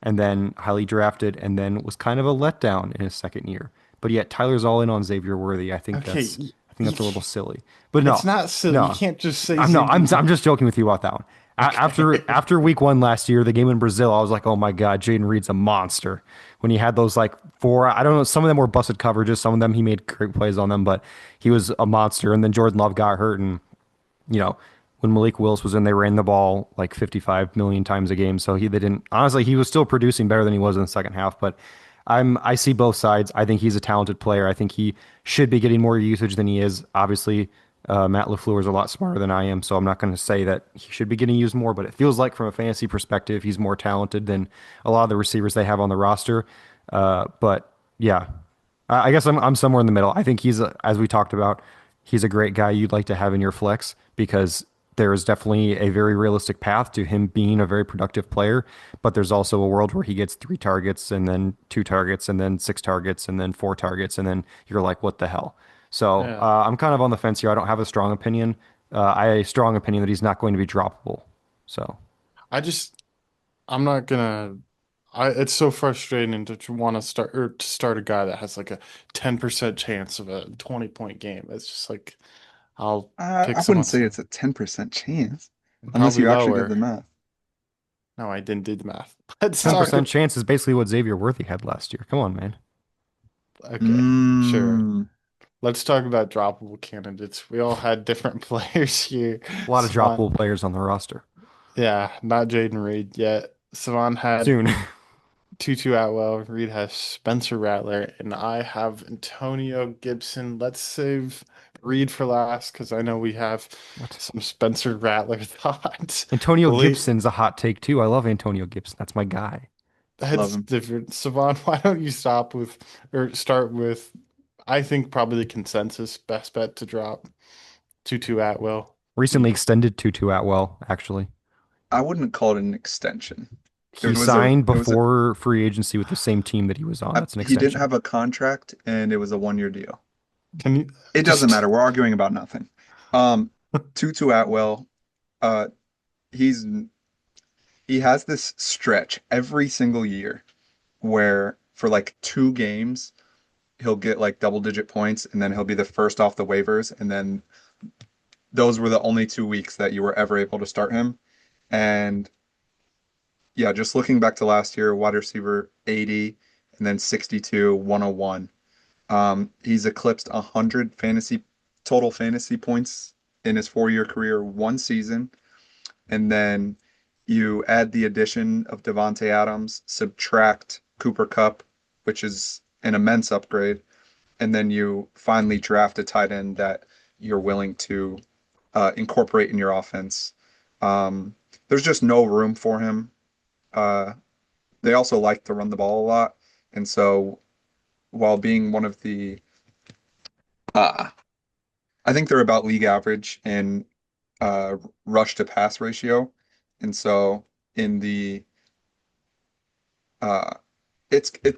and then highly drafted, and then was kind of a letdown in his second year. But yet Tyler's all in on Xavier Worthy. Okay, I think that's a little silly. But it's no, not silly. You no, can't just say I'm no, Xavier. I'm just joking with you about that one. Okay. After week one last year, the game in Brazil, I was like, oh my God, Jaden Reed's a monster. When he had those like four, I don't know, some of them were busted coverages, some of them he made great plays on them, but he was a monster. And then Jordan Love got hurt, and you know, when Malik Willis was in, they ran the ball like 55 million times a game. So they didn't, honestly, he was still producing better than he was in the second half. But I see both sides. I think he's a talented player. I think he should be getting more usage than he is. Obviously, Matt LaFleur is a lot smarter than I am. So I'm not going to say that he should be getting used more, but it feels like from a fantasy perspective, he's more talented than a lot of the receivers they have on the roster. But yeah, I guess I'm somewhere in the middle. I think as we talked about, he's a great guy you'd like to have in your flex because there is definitely a very realistic path to him being a very productive player. But there's also a world where he gets 3 targets and then 2 targets and then 6 targets and then 4 targets and then you're like, what the hell? So Yeah. I'm kind of on the fence here. I don't have a strong opinion. I have a strong opinion that he's not going to be droppable. So I just I'm not gonna it's so frustrating to want to start or to start a guy that has like a 10% chance of a 20-point game. It's just like I'll pick I someone wouldn't say else. it's a 10% chance unless Probably you actually did the lower. math. No, I didn't do the math. Let's talk. 10% chance is basically what Xavier Worthy had last year. Come on, man. Okay, sure. Mm, Let's talk about droppable candidates. We all had different players here. A lot of Savan, droppable players on the roster. yeah, not Jaden Reed yet. Savan had Soon. Tutu Atwell. Reed has Spencer Rattler, and I have Antonio Gibson. Let's save Reed for last because I know we have What? some Spencer Rattler thoughts. Antonio Late, Gibson's a hot take too. I love Antonio Gibson. That's my guy. love that's him. different. Savan, why don't you stop with or start with? I think probably the consensus best bet to drop Tutu Atwell. Recently extended Tutu Atwell, actually. I wouldn't call it an extension. He signed It was a, before free agency with the same team that he was on. That's an he didn't extension. have a contract and it was a 1 year deal. Can you It doesn't just matter. We're arguing about nothing. Um, Tutu Atwell, uh, he's he has this stretch every single year where for like 2 games he'll get like double digit points and then he'll be the first off the waivers and then those were the only 2 weeks that you were ever able to start him. And yeah, just looking back to last year, wide receiver 80 and then 62, 101. He's eclipsed 100 total fantasy points in his 4-year career, one season. And then you add the addition of Devontae Adams, subtract Cooper Kupp, which is an immense upgrade, and then you finally draft a tight end that you're willing to incorporate in your offense. There's just no room for him. Uh, they also like to run the ball a lot, and so while being one of the, uh, I think they're about league average in rush to pass ratio, and so in the uh,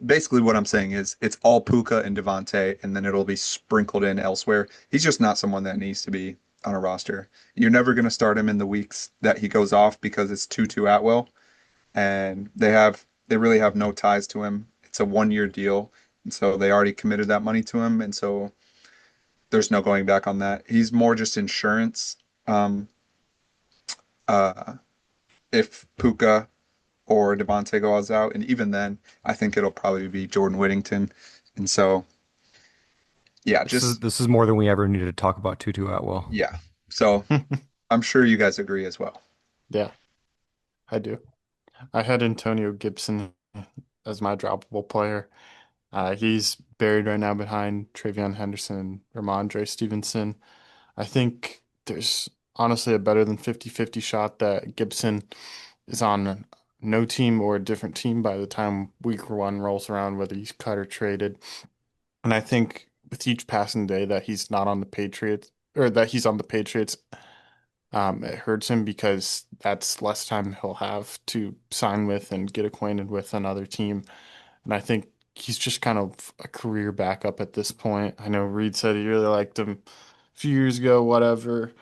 basically what I'm saying is it's all Puka and Devontae, and then it'll be sprinkled in elsewhere. He's just not someone that needs to be on a roster. You're never going to start him in the weeks that he goes off because it's Tutu Atwell, and they really have no ties to him. It's a 1-year deal, and so they already committed that money to him, and so there's no going back on that. He's more just insurance. Um, uh, if Puka or Devontae goes out, and even then, I think it'll probably be Jordan Whittington. And so, yeah, This is just this is more than we ever needed to talk about Tutu Atwell. yeah. So I'm sure you guys agree as well. Yeah, I do. I had Antonio Gibson as my droppable player. He's buried right now behind Travion Henderson and Ramondre Stevenson. I think there's honestly a better than 50-50 shot that Gibson is on no team or a different team by the time week one rolls around, whether he's cut or traded. And I think with each passing day that he's not on the Patriots or that he's on the Patriots, it hurts him because that's less time he'll have to sign with and get acquainted with another team. And I think he's just kind of a career backup at this point. I know Reed said he really liked him a few years ago, whatever.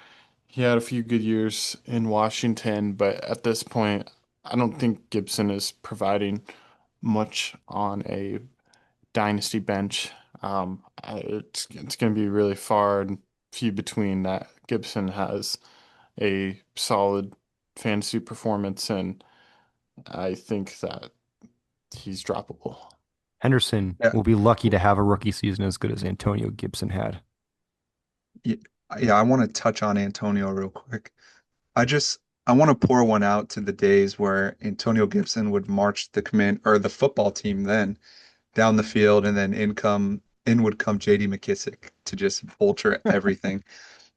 He had a few good years in Washington, but at this point, I don't think Gibson is providing much on a dynasty bench. It's going to be really far and few between that Gibson has a solid fantasy performance, and I think that he's droppable. Henderson Yeah, will be lucky to have a rookie season as good as Antonio Gibson had. yeah, yeah, I want to touch on Antonio real quick. I want to pour one out to the days where Antonio Gibson would march the command or the football team then down the field, and then in would come JD McKissick to just vulture everything.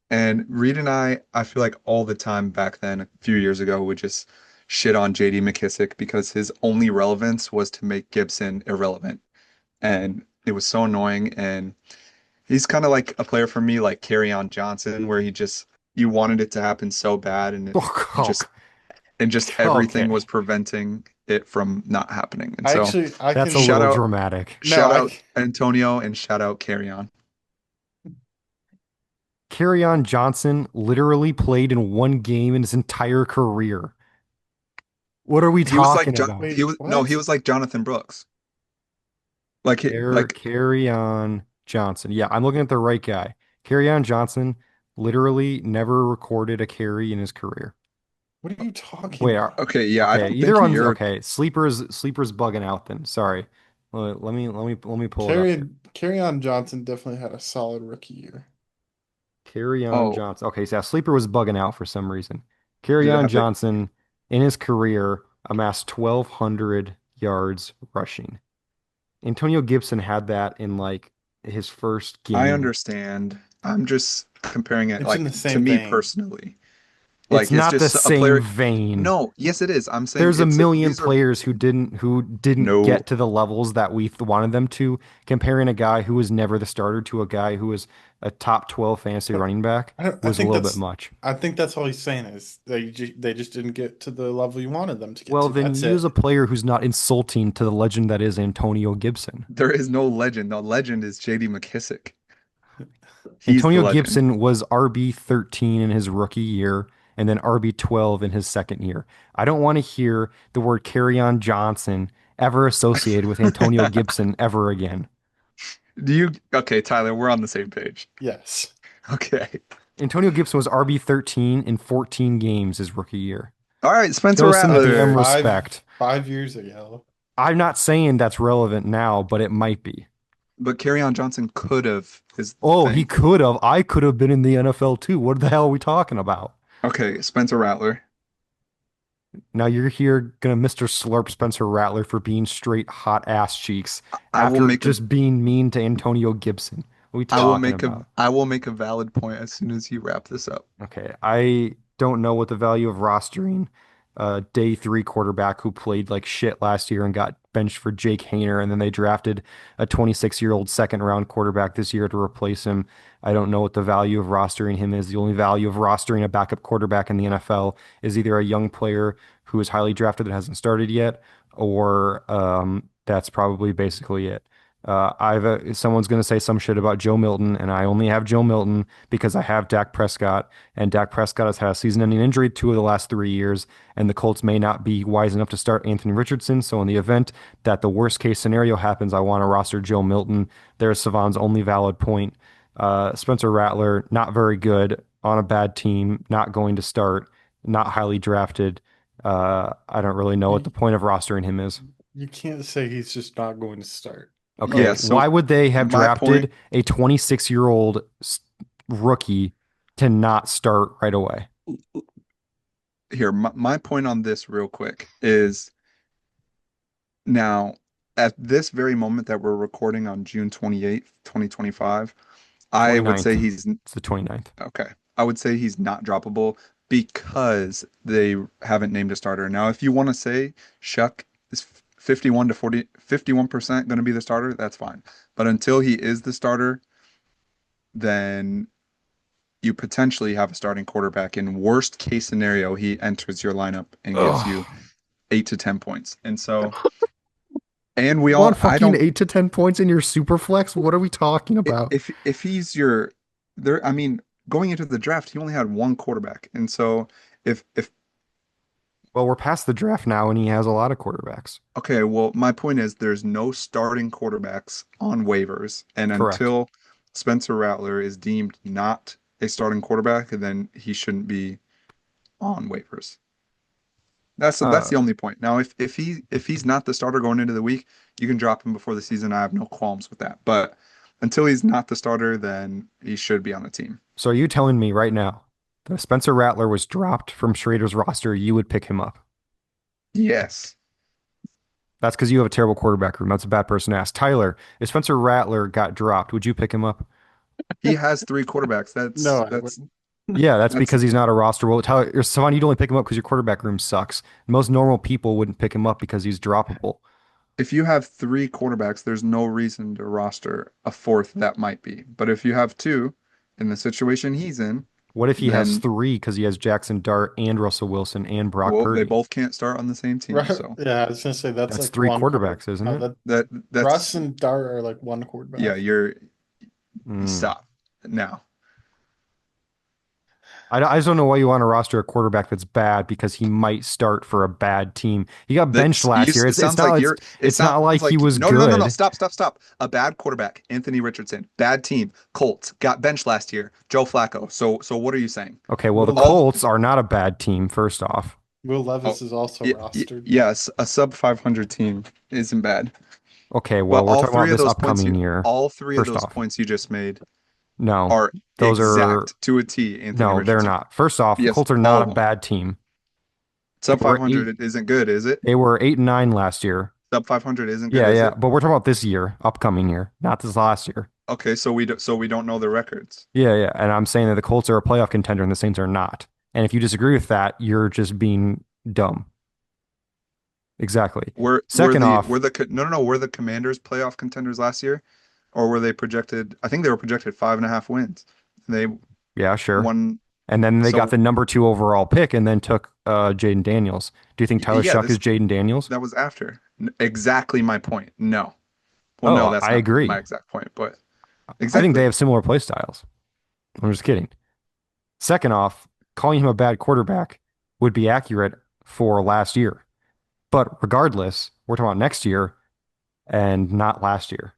And Reed and I feel like all the time back then, a few years ago, would just shit on JD McKissick because his only relevance was to make Gibson irrelevant. And it was so annoying. And he's kind of like a player for me, like on Johnson, where you wanted it to happen so bad, and he Oh, just everything okay. was preventing it from not happening. And I so actually, I That's a can, shout little out, dramatic. no, shout I, out Antonio and shout out on. On Johnson literally played in one game in his entire career. What are we He was like talking about? he wait, was no, he what? was like Jonathan Brooks. Like Carry on Johnson. Yeah, I'm looking at the right guy. Carry on Johnson literally never recorded a carry in his career. What are you talking Wait, about? okay, yeah, I okay, don't think either on you're okay, sleepers bugging out then. Sorry. Let me pull it up here. Carry on Johnson definitely had a solid rookie year. Carry on oh, Johnson. Okay, so yeah, sleeper was bugging out for some reason. Carry did it on have it? Johnson in his career amassed 1,200 yards rushing. Antonio Gibson had that in like his first I game. understand. I'm just comparing it It's in like the to same me vein. personally. It's Like it's not the just a same player. vein. No, yes it is. I'm saying There's a million these are players who didn't no. get to the levels that we wanted them to. Comparing a guy who was never the starter to a guy who was a top 12 fantasy But running back I don't, was a little bit much. I think that's all he's saying is they just didn't get to the level you wanted them to get Well, to. then That's use a it. player who's not insulting to the legend that is Antonio Gibson. There is no legend. The legend is JD McKissick. He's the Antonio legend. Gibson was RB 13 in his rookie year and then RB 12 in his second year. I don't want to hear the word on Johnson ever associated with Antonio Gibson ever again. Do you okay, Tyler, we're on the same page. Yes. Okay. Antonio Gibson was RB 13 in 14 games his rookie year. All right, Spencer Show some damn Rattler. respect. 5 years ago. I'm not saying that's relevant now, but it might be. But on Johnson could have is the Oh, he thing. could have. I could have been in the NFL too. What the hell are we talking about? Okay, Spencer Rattler. Now you're here gonna Mr. Slurp Spencer Rattler for being straight hot ass cheeks I will after make a just being mean to Antonio Gibson. What are we talking about? I will make a valid point as soon as you wrap this up. Okay, I don't know what the value of rostering a day three quarterback who played like shit last year and got benched for Jake Hayner, and then they drafted a 26-year-old second round quarterback this year to replace him. I don't know what the value of rostering him is. The only value of rostering a backup quarterback in the NFL is either a young player who is highly drafted that hasn't started yet, or that's probably basically it. Someone's going to say some shit about Joe Milton, and I only have Joe Milton because I have Dak Prescott, and Dak Prescott has had a season-ending injury 2 of the last 3 years, and the Colts may not be wise enough to start Anthony Richardson. So in the event that the worst-case scenario happens, I want to roster Joe Milton. There's Cevan's only valid point. Spencer Rattler, not very good on a bad team, not going to start, not highly drafted. I don't really know what You, the point of rostering him is. you can't say he's just not going to start. Yeah, Okay, so why would they have my point drafted a 26-year-old rookie to not start right away? here, my point on this real quick is now at this very moment that we're recording on June 28th, 2025, I would say 29th. he's It's the 29th. okay. I would say he's not droppable because they haven't named a starter. Now, if you want to say Shuck is 51 to 40, 51% going to be the starter, that's fine. But until he is the starter, then you potentially have a starting quarterback. In worst case scenario, he enters your lineup and gives you Ugh. 8 to 10 points. And so, and we You want all, I fucking don't, 8 to 10 points in your super flex? What are we talking about? if he's your there, I mean, going into the draft, he only had one quarterback. And so if Well, we're past the draft now, and he has a lot of quarterbacks. okay, well, my point is there's no starting quarterbacks on waivers, and Correct. until Spencer Rattler is deemed not a starting quarterback, then he shouldn't be on waivers. That's Uh, the only point. Now, if he's not the starter going into the week, you can drop him before the season. I have no qualms with that. But until he's not the starter, then he should be on the team. so are you telling me right now that if Spencer Rattler was dropped from Schrader's roster, you would pick him up? Yes. That's because you have a terrible quarterback room. That's a bad person to ask. Tyler, if Spencer Rattler got dropped, would you pick him up? He has three quarterbacks. No, I That's wouldn't. Yeah, that's that's because he's not a roster. Well, Tyler, or Savon, you'd only pick him up because your quarterback room sucks. Most normal people wouldn't pick him up because he's droppable. if you have three quarterbacks, there's no reason to roster a fourth that might be. But if you have two, in the situation he's in, What if he has then three because he has Jackson Dart and Russell Wilson and Brock well, they Purdy? both can't start on the same team. Right? So Yeah, I was gonna say that's That's like three one quarter. quarterbacks, isn't No, it? that Russ that's and Dart are like one yeah, quarterback. you're Mm. stop now. I just don't know why you want to roster a quarterback that's bad because he might start for a bad team. He got benched last year. It sounds like it It's not sounds like he like was no, good. stop. A bad quarterback, Anthony Richardson, bad team, Colts got benched last year, Joe Flacco. So what are you saying? Okay, well, the Will All Colts are not a bad team, first off. Will oh Levis is also yeah, rostered. yes, a sub 500 team isn't bad. Okay, But well, we're talking about this upcoming year, all three of first those off. points you just made No, are those are exact to a T, Anthony no, they're Richardson. not. First off, the Yes, Colts are all not of a them. bad team. They Sub were eight, 500 it isn't good, is it? they were 8-9 last year. Sub 500 isn't good, Yeah, is yeah, it? but we're talking about this year, upcoming year, not this last year. Okay, so we don't know the records. Yeah, yeah, and I'm saying that the Colts are a playoff contender and the Saints are not. And if you disagree with that, you're just being dumb. Exactly. Second off, Were the Commanders playoff contenders last year, or were they projected? I think they were projected 5.5 wins. They yeah, sure. won. And then they got So the number two overall pick and then took Jaden Daniels. Do you think Tyler yeah, Shuck this is Jaden Daniels? that was after exactly my point. No, well, no, Oh, that's I not my agree. exact point, but I think they exactly. have similar play styles. I'm just kidding. Second off, calling him a bad quarterback would be accurate for last year. But regardless, we're talking about next year and not last year.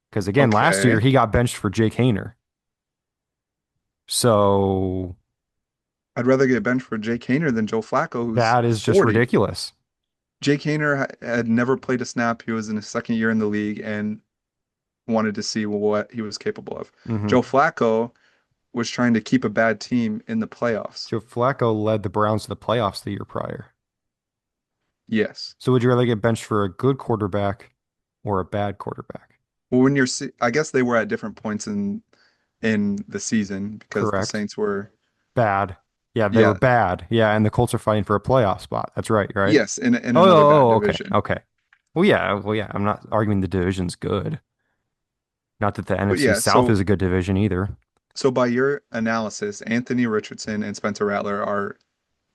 Because again, last year Okay, he got benched for Jake Hayner. So I'd rather get benched for Jake Haener than Joe Flacco, who's That is just 40. ridiculous. Jake Haener had never played a snap. He was in his second year in the league and wanted to see what he was capable of. Hmm. Joe Flacco was trying to keep a bad team in the playoffs. Joe Flacco led the Browns to the playoffs the year prior. Yes. So would you rather get benched for a good quarterback or a bad quarterback? Well, I guess they were at different points in the season because the Correct. Saints were, Bad. Yeah, they were yeah, bad. Yeah, and the Colts are fighting for a playoff spot. That's right, right? yes, in Oh, another bad okay. division. Okay. Well, yeah. I'm not arguing the division's good. Not that the But NFC yeah, South is a good division either. so by your analysis, Anthony Richardson and Spencer Rattler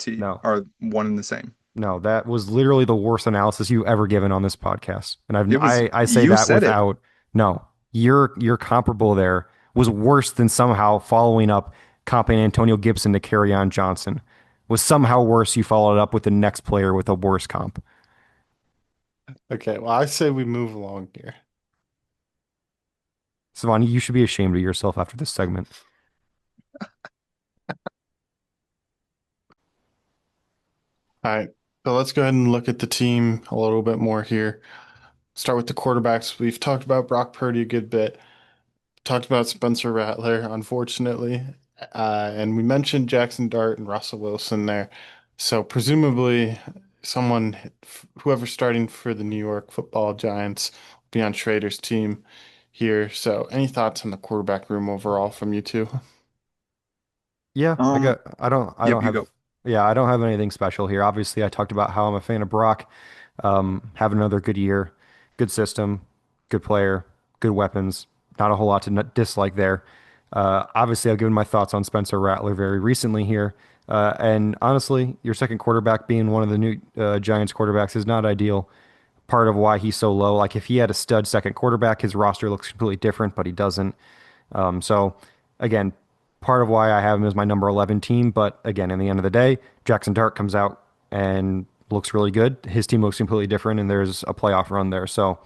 No. are one and the same. No, that was literally the worst analysis you ever given on this podcast. And It was I say you that said it. without no. Your comparable there was worse than somehow following up comping Antonio Gibson to carry on Johnson. Was somehow worse. You followed it up with the next player with a worse comp. Okay, well, I say we move along here. Savani, you should be ashamed of yourself after this segment. All right, so let's go ahead and look at the team a little bit more here. Start with the quarterbacks. We've talked about Brock Purdy a good bit. Talked about Spencer Rattler, unfortunately. And we mentioned Jackson Dart and Russell Wilson there. So presumably someone, whoever's starting for the New York Football Giants, will be on Schrader's team here. So any thoughts on the quarterback room overall from you two? Yeah, Um, I yep, don't you have go. yeah, I don't have anything special here. Obviously, I talked about how I'm a fan of Brock. Having another good year, good system, good player, good weapons. Not a whole lot to dislike there. Obviously, I've given my thoughts on Spencer Rattler very recently here. And honestly, your second quarterback being one of the new Giants quarterbacks is not ideal. Part of why he's so low. Like if he had a stud second quarterback, his roster looks completely different, but he doesn't. So again, part of why I have him as my number 11 team. But again, in the end of the day, Jackson Dart comes out and looks really good. His team looks completely different, and there's a playoff run there. So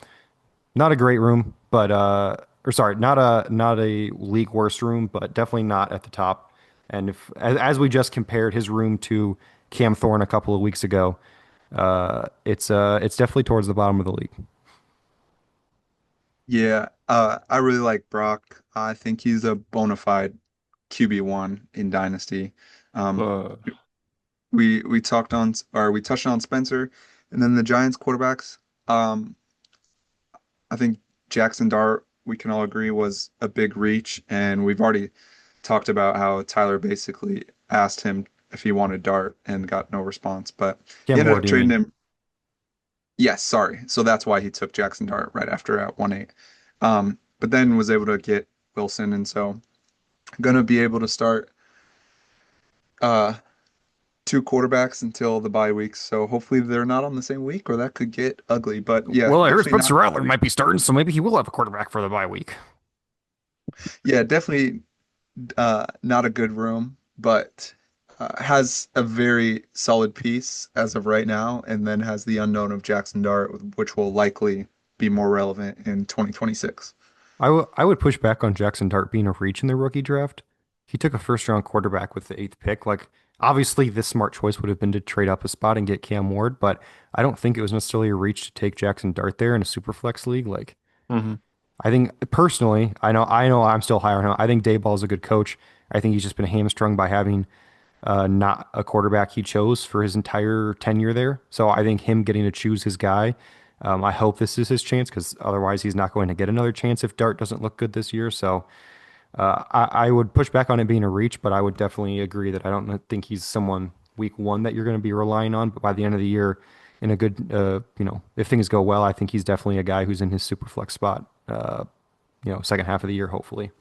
not a great room, but or sorry, not a league worst room, but definitely not at the top. And if as we just compared his room to Cam Thorne a couple of weeks ago, it's definitely towards the bottom of the league. Yeah, I really like Brock. I think he's a bona fide QB1 in Dynasty. Um, Uh, we touched on Spencer, and then the Giants quarterbacks. Um, I think Jackson Dart, we can all agree, was a big reach, and we've already talked about how Tyler basically asked him if he wanted Dart and got no response, but he Cam ended Ward, up do you trading mean? him. Yes, sorry. So that's why he took Jackson Dart right after at 1-8. But then was able to get Wilson, and so gonna be able to start uh two quarterbacks until the bye weeks. So hopefully they're not on the same week, or that could get ugly. But yeah, Well, I heard definitely Spencer not. Rattler might be starting, so maybe he will have a quarterback for the bye week. Yeah, definitely not a good room, but has a very solid piece as of right now, and then has the unknown of Jackson Dart, which will likely be more relevant in 2026. I would push back on Jackson Dart being a reach in the rookie draft. He took a first round quarterback with the eighth pick. Like, obviously, this smart choice would have been to trade up a spot and get Cam Ward, but I don't think it was necessarily a reach to take Jackson Dart there in a super flex league. Like, Hmm. I think personally, I know I'm still higher on him. I think Dayball is a good coach. I think he's just been hamstrung by having not a quarterback he chose for his entire tenure there. So I think him getting to choose his guy, I hope this is his chance because otherwise he's not going to get another chance if Dart doesn't look good this year. So I would push back on it being a reach, but I would definitely agree that I don't think he's someone week one that you're going to be relying on. But by the end of the year, in a good, if things go well, I think he's definitely a guy who's in his super flex spot. Second half of the year, hopefully.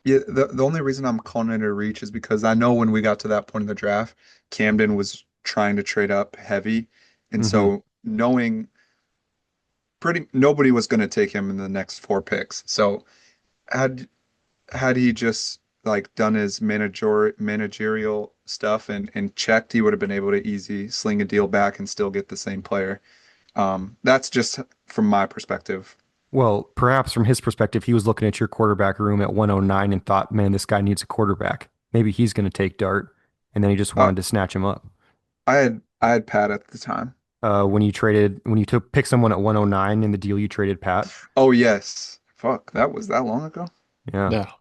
Yeah, the only reason I'm calling it a reach is because I know when we got to that point in the draft, Camden was trying to trade up heavy, and Hmm. so knowing pretty nobody was going to take him in the next four picks. So had had he just like done his managerial stuff and checked, he would have been able to easy sling a deal back and still get the same player. That's just from my perspective. Well, perhaps from his perspective, he was looking at your quarterback room at 109 and thought, man, this guy needs a quarterback. Maybe he's going to take Dart. and then he just Uh, wanted to snatch him up. I had Pat at the time. When you took pick someone at 109 in the deal, you traded Pat. Oh yes. Fuck, that was that long ago? Yeah, Yeah.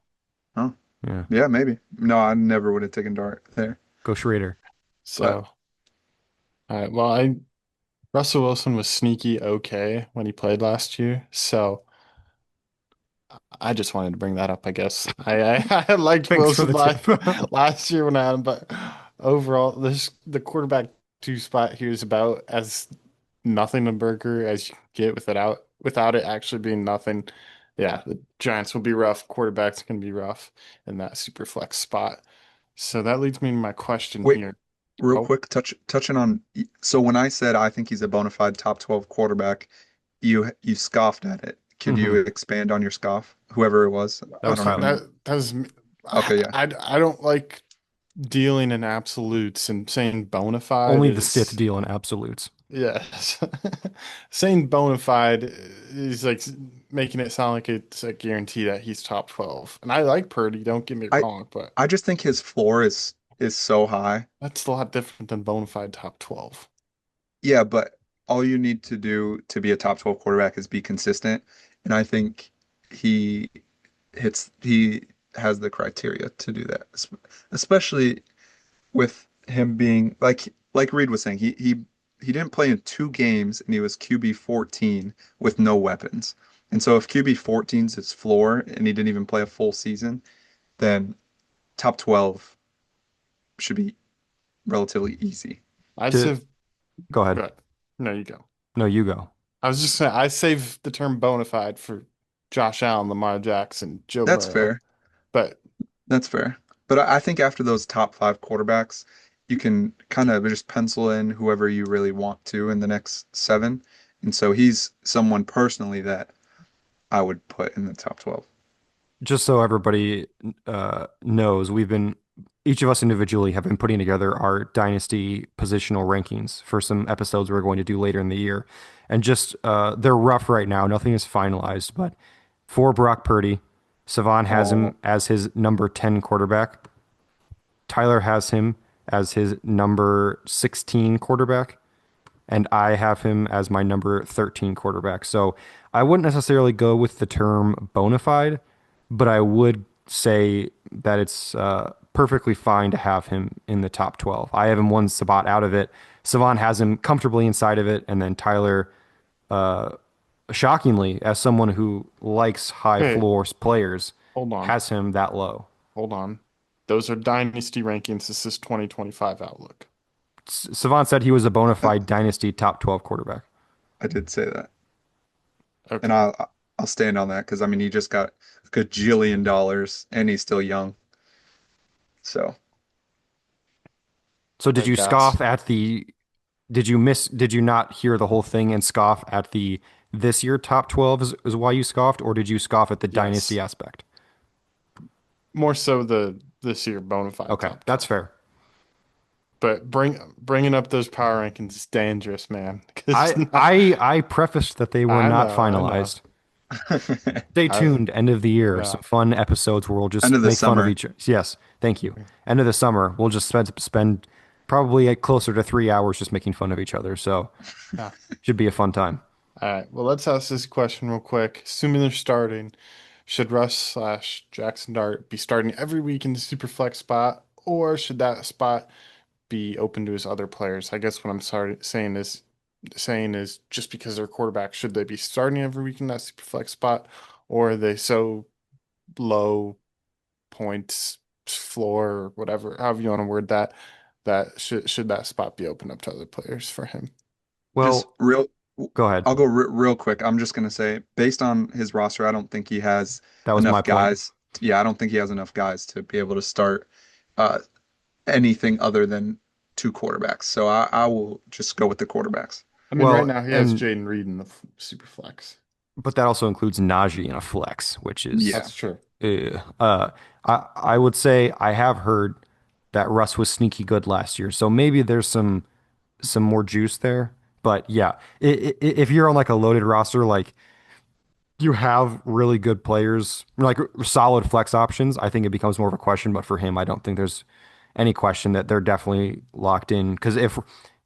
Huh. yeah. Yeah, maybe. No, I never would have taken Dart there. Go Schrader. So, But all right. Well, I Russell Wilson was sneaky okay when he played last year. So I just wanted to bring that up, I guess. I liked Thanks for Wilson the tip. last year when I had him, but overall, this the quarterback two spot here is about as nothing a burger as you can get without it actually being nothing. Yeah, the Giants will be rough. Quarterbacks can be rough in that super flex spot. So that leads me to my question wait, here. real Oh, quick, touching on. So when I said I think he's a bona fide top 12 quarterback, you scoffed at it. Could you Hmm. expand on your scoff? Whoever it was, That I was don't even Tyler. know. that was Okay, yeah. I don't like dealing in absolutes and saying bona fide Only the Sith is deal in absolutes. yes. Saying bona fide is like making it sound like it's a guarantee that he's top 12. And I like Purdy, don't get me I wrong, but I just think his floor is so high. that's a lot different than bona fide top 12. Yeah, but all you need to do to be a top 12 quarterback is be consistent. And I think he he has the criteria to do that. Especially with him being like Reed was saying, he didn't play in 2 games and he was QB 14 with no weapons. And so if QB 14 is his floor and he didn't even play a full season, then top 12 should be relatively easy. I'd To say go ahead. good. No, you go. No, you go. I was just saying I save the term bona fide for Josh Allen, Lamar Jackson, Joe That's Burrow. fair. But That's fair. But I think after those top 5 quarterbacks, you can kind of just pencil in whoever you really want to in the next 7. And so he's someone personally that I would put in the top 12. Just so everybody knows, each of us individually have been putting together our dynasty positional rankings for some episodes we're going to do later in the year. And just they're rough right now. Nothing is finalized, but for Brock Purdy, Cevan has Oh, him as his number 10 quarterback. Tyler has him as his number 16 quarterback, and I have him as my number 13 quarterback. So I wouldn't necessarily go with the term bona fide, but I would say that it's perfectly fine to have him in the top 12. I have him one spot out of it. Savon has him comfortably inside of it, and then Tyler, shockingly, as someone who likes high okay, floor players, hold on. has him that low. Hold on. Those are dynasty rankings. This is 2025 outlook. Savant said he was a bona I, fide dynasty top 12 quarterback. I did say that. And Okay. I'll stand on that because I mean he just got a gajillion dollars and he's still young. So So I guess. did you not hear the whole thing and scoff at the this year top 12 is why you scoffed, or did you scoff at the dynasty Yes. aspect? More so the this year bona fide Okay, top that's 12. fair. But bringing up those power rankings is dangerous, man. Because I prefaced that they were not I know. finalized. Stay I tuned, end of the year, yeah. some fun episodes where we'll end just of the make fun of summer. each. Yes, thank you. End of the summer, we'll just spend probably closer to 3 hours just making fun of each other. So Yeah. should be a fun time. All right. Well, let's ask this question real quick. Assuming they're starting, should Russ slash Jackson Dart be starting every week in the super flex spot, or should that spot be open to his other players? I guess what I'm sorry saying is just because they're quarterback, should they be starting every week in that super flex spot, or are they so low points floor or whatever, however you want to word that, that should that spot be open up to other players for him? Just Well, go ahead. I'll go real quick. I'm just gonna say, based on his roster, I don't think he has That was my enough point. guys. Yeah, I don't think he has enough guys to be able to start uh, anything other than 2 quarterbacks. So I will just go with the quarterbacks. I mean, right Well, now he has and Jaden Reed in the super flex. but that also includes Najee in a flex, which is Yeah. That's true. I would say I have heard that Russ was sneaky good last year, so maybe there's some more juice there. But yeah, if you're on like a loaded roster, like you have really good players, like solid flex options, I think it becomes more of a question. But for him, I don't think there's any question that they're definitely locked in. Because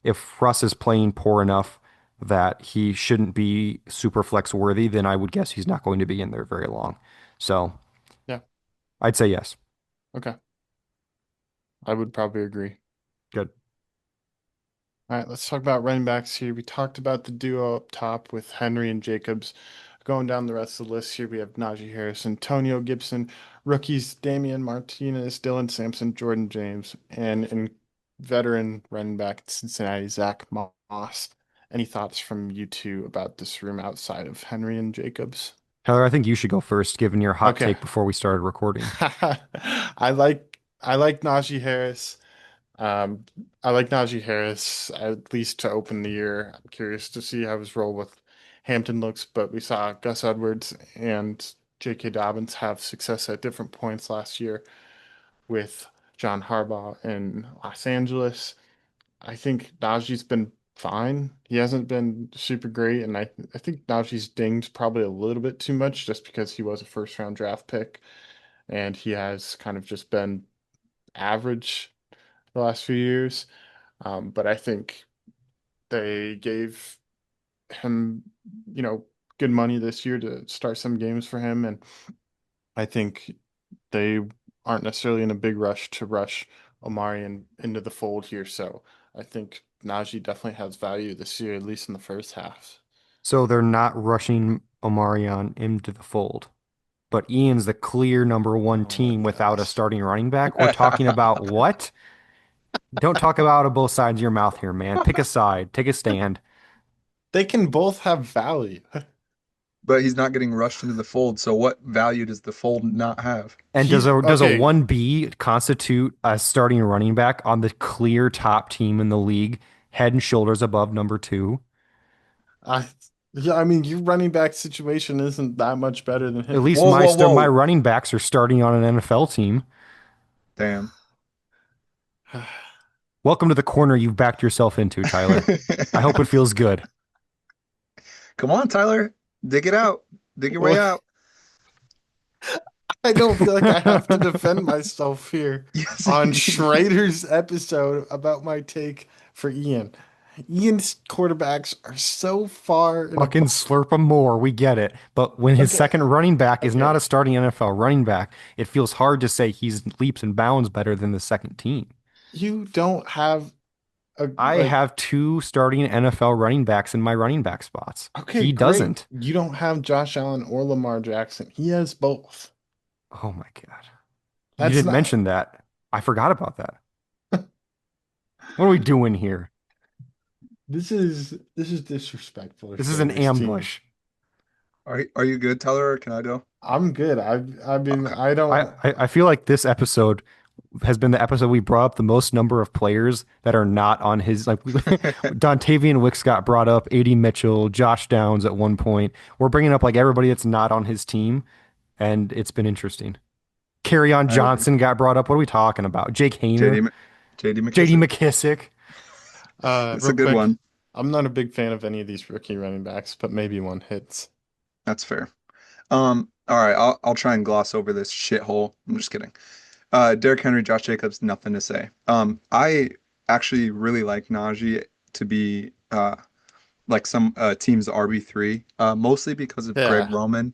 if Russ is playing poor enough that he shouldn't be super flex worthy, then I would guess he's not going to be in there very long. So Yeah. I'd say yes. Okay. I would probably agree. Good. All right, let's talk about running backs here. We talked about the duo up top with Henry and Jacobs. Going down the rest of the list here, we have Najee Harris, Antonio Gibson, rookies Damian Martinez, Dylan Sampson, Jordan James, and veteran running back at Cincinnati, Zach Moss. Any thoughts from you two about this room outside of Henry and Jacobs? Heather, I think you should go first, given your hot Okay. take before we started recording. I like Najee Harris. Um, I like Najee Harris at least to open the year. I'm curious to see how his role with Hampton looks, but we saw Gus Edwards and J.K. Dobbins have success at different points last year with John Harbaugh in Los Angeles. I think Najee's been fine. He hasn't been super great, and I think Najee's dinged probably a little bit too much just because he was a first round draft pick and he has kind of just been average the last few years. But I think they gave him, you know, good money this year to start some games for him, and I think they aren't necessarily in a big rush to rush into the fold here. So I think Najee definitely has value this year, at least in the first half. So they're not rushing Omarion into the fold, but Ian's the clear number one Oh my team without a gosh. starting running back. We're talking about what? Don't talk about both sides of your mouth here, man. Pick a side, take a stand. They can both have value. But he's not getting rushed into the fold. So what value does the fold not have? And does He's a okay. 1B constitute a starting running back on the clear top team in the league, head and shoulders above number two? I yeah, I mean, your running back situation isn't that much better than At his. least Whoa, whoa, my whoa. running backs are starting on an NFL team. Damn. Welcome to the corner you've backed yourself into, Tyler. I hope it feels good. Come on, Tyler. Dig it out. Dig your way Well, out. I don't feel like I have to defend myself here Yes. on Schrader's episode about my take for Ian. Ian's quarterbacks are so far and Fucking above. slurp him more. We get it. But when his Okay, second running back is not okay. a starting NFL running back, it feels hard to say he's leaps and bounds better than the second team. You don't have a I like. have two starting NFL running backs in my running back spots. Okay, He great. doesn't. You don't have Josh Allen or Lamar Jackson. He has both. Oh my God. You That's didn't not. mention that. I forgot about that. What are we doing here? This is disrespectful of This is an Schrader's team. ambush. Are you good, Tyler, or can I go? I'm good. I mean, Okay. I don't. I feel like this episode has been the episode we brought up the most number of players that are not on his like Dontavian Wicks got brought up, AD Mitchell, Josh Downs at one point. We're bringing up like everybody that's not on his team, and it's been interesting. On I agree. Johnson got brought up. What are we talking about? Jake Hayner, JD JD JD McKissick. McKissick. It's a Real good quick, one. I'm not a big fan of any of these rookie running backs, but maybe one hits. That's fair. All right, I'll try and gloss over this shithole. I'm just kidding. Derrick Henry, Josh Jacobs, nothing to say. I actually really like Najee to be like some teams RB3, mostly because of Greg Yeah. Roman.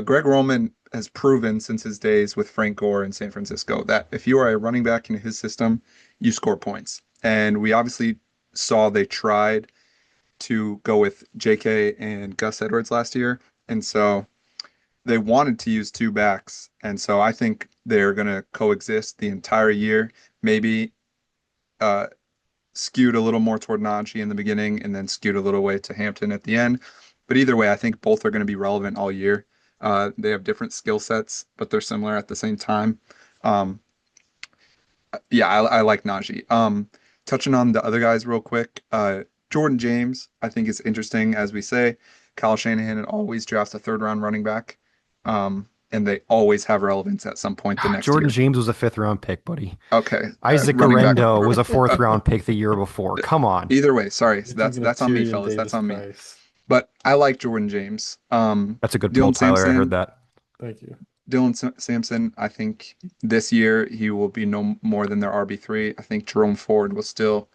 Greg Roman has proven since his days with Frank Gore in San Francisco that if you are a running back in his system, you score points. And we obviously saw they tried to go with JK and Gus Edwards last year. And so they wanted to use two backs. And so I think they're going to coexist the entire year. Maybe uh, skewed a little more toward Najee in the beginning and then skewed a little way to Hampton at the end. But either way, I think both are going to be relevant all year. They have different skill sets, but they're similar at the same time. Um, yeah, I like Najee. Touching on the other guys real quick, Jordan James, I think is interesting, as we say. Kyle Shanahan always drafts a third round running back, and they always have relevance at some point the next Jordan year. James was a fifth round pick, buddy. Okay, Isaac running back. Garendo was a fourth round pick the year before. Come on. Either way, sorry, You're that's thinking of that's on me, Tyrion fellas. That's Davis on me. Price. But I like Jordan James. That's a good pull, Dylan Tyler. I heard Sampson, that. Thank you. Sampson, I think this year he will be no more than their RB3. I think Jerome Ford will still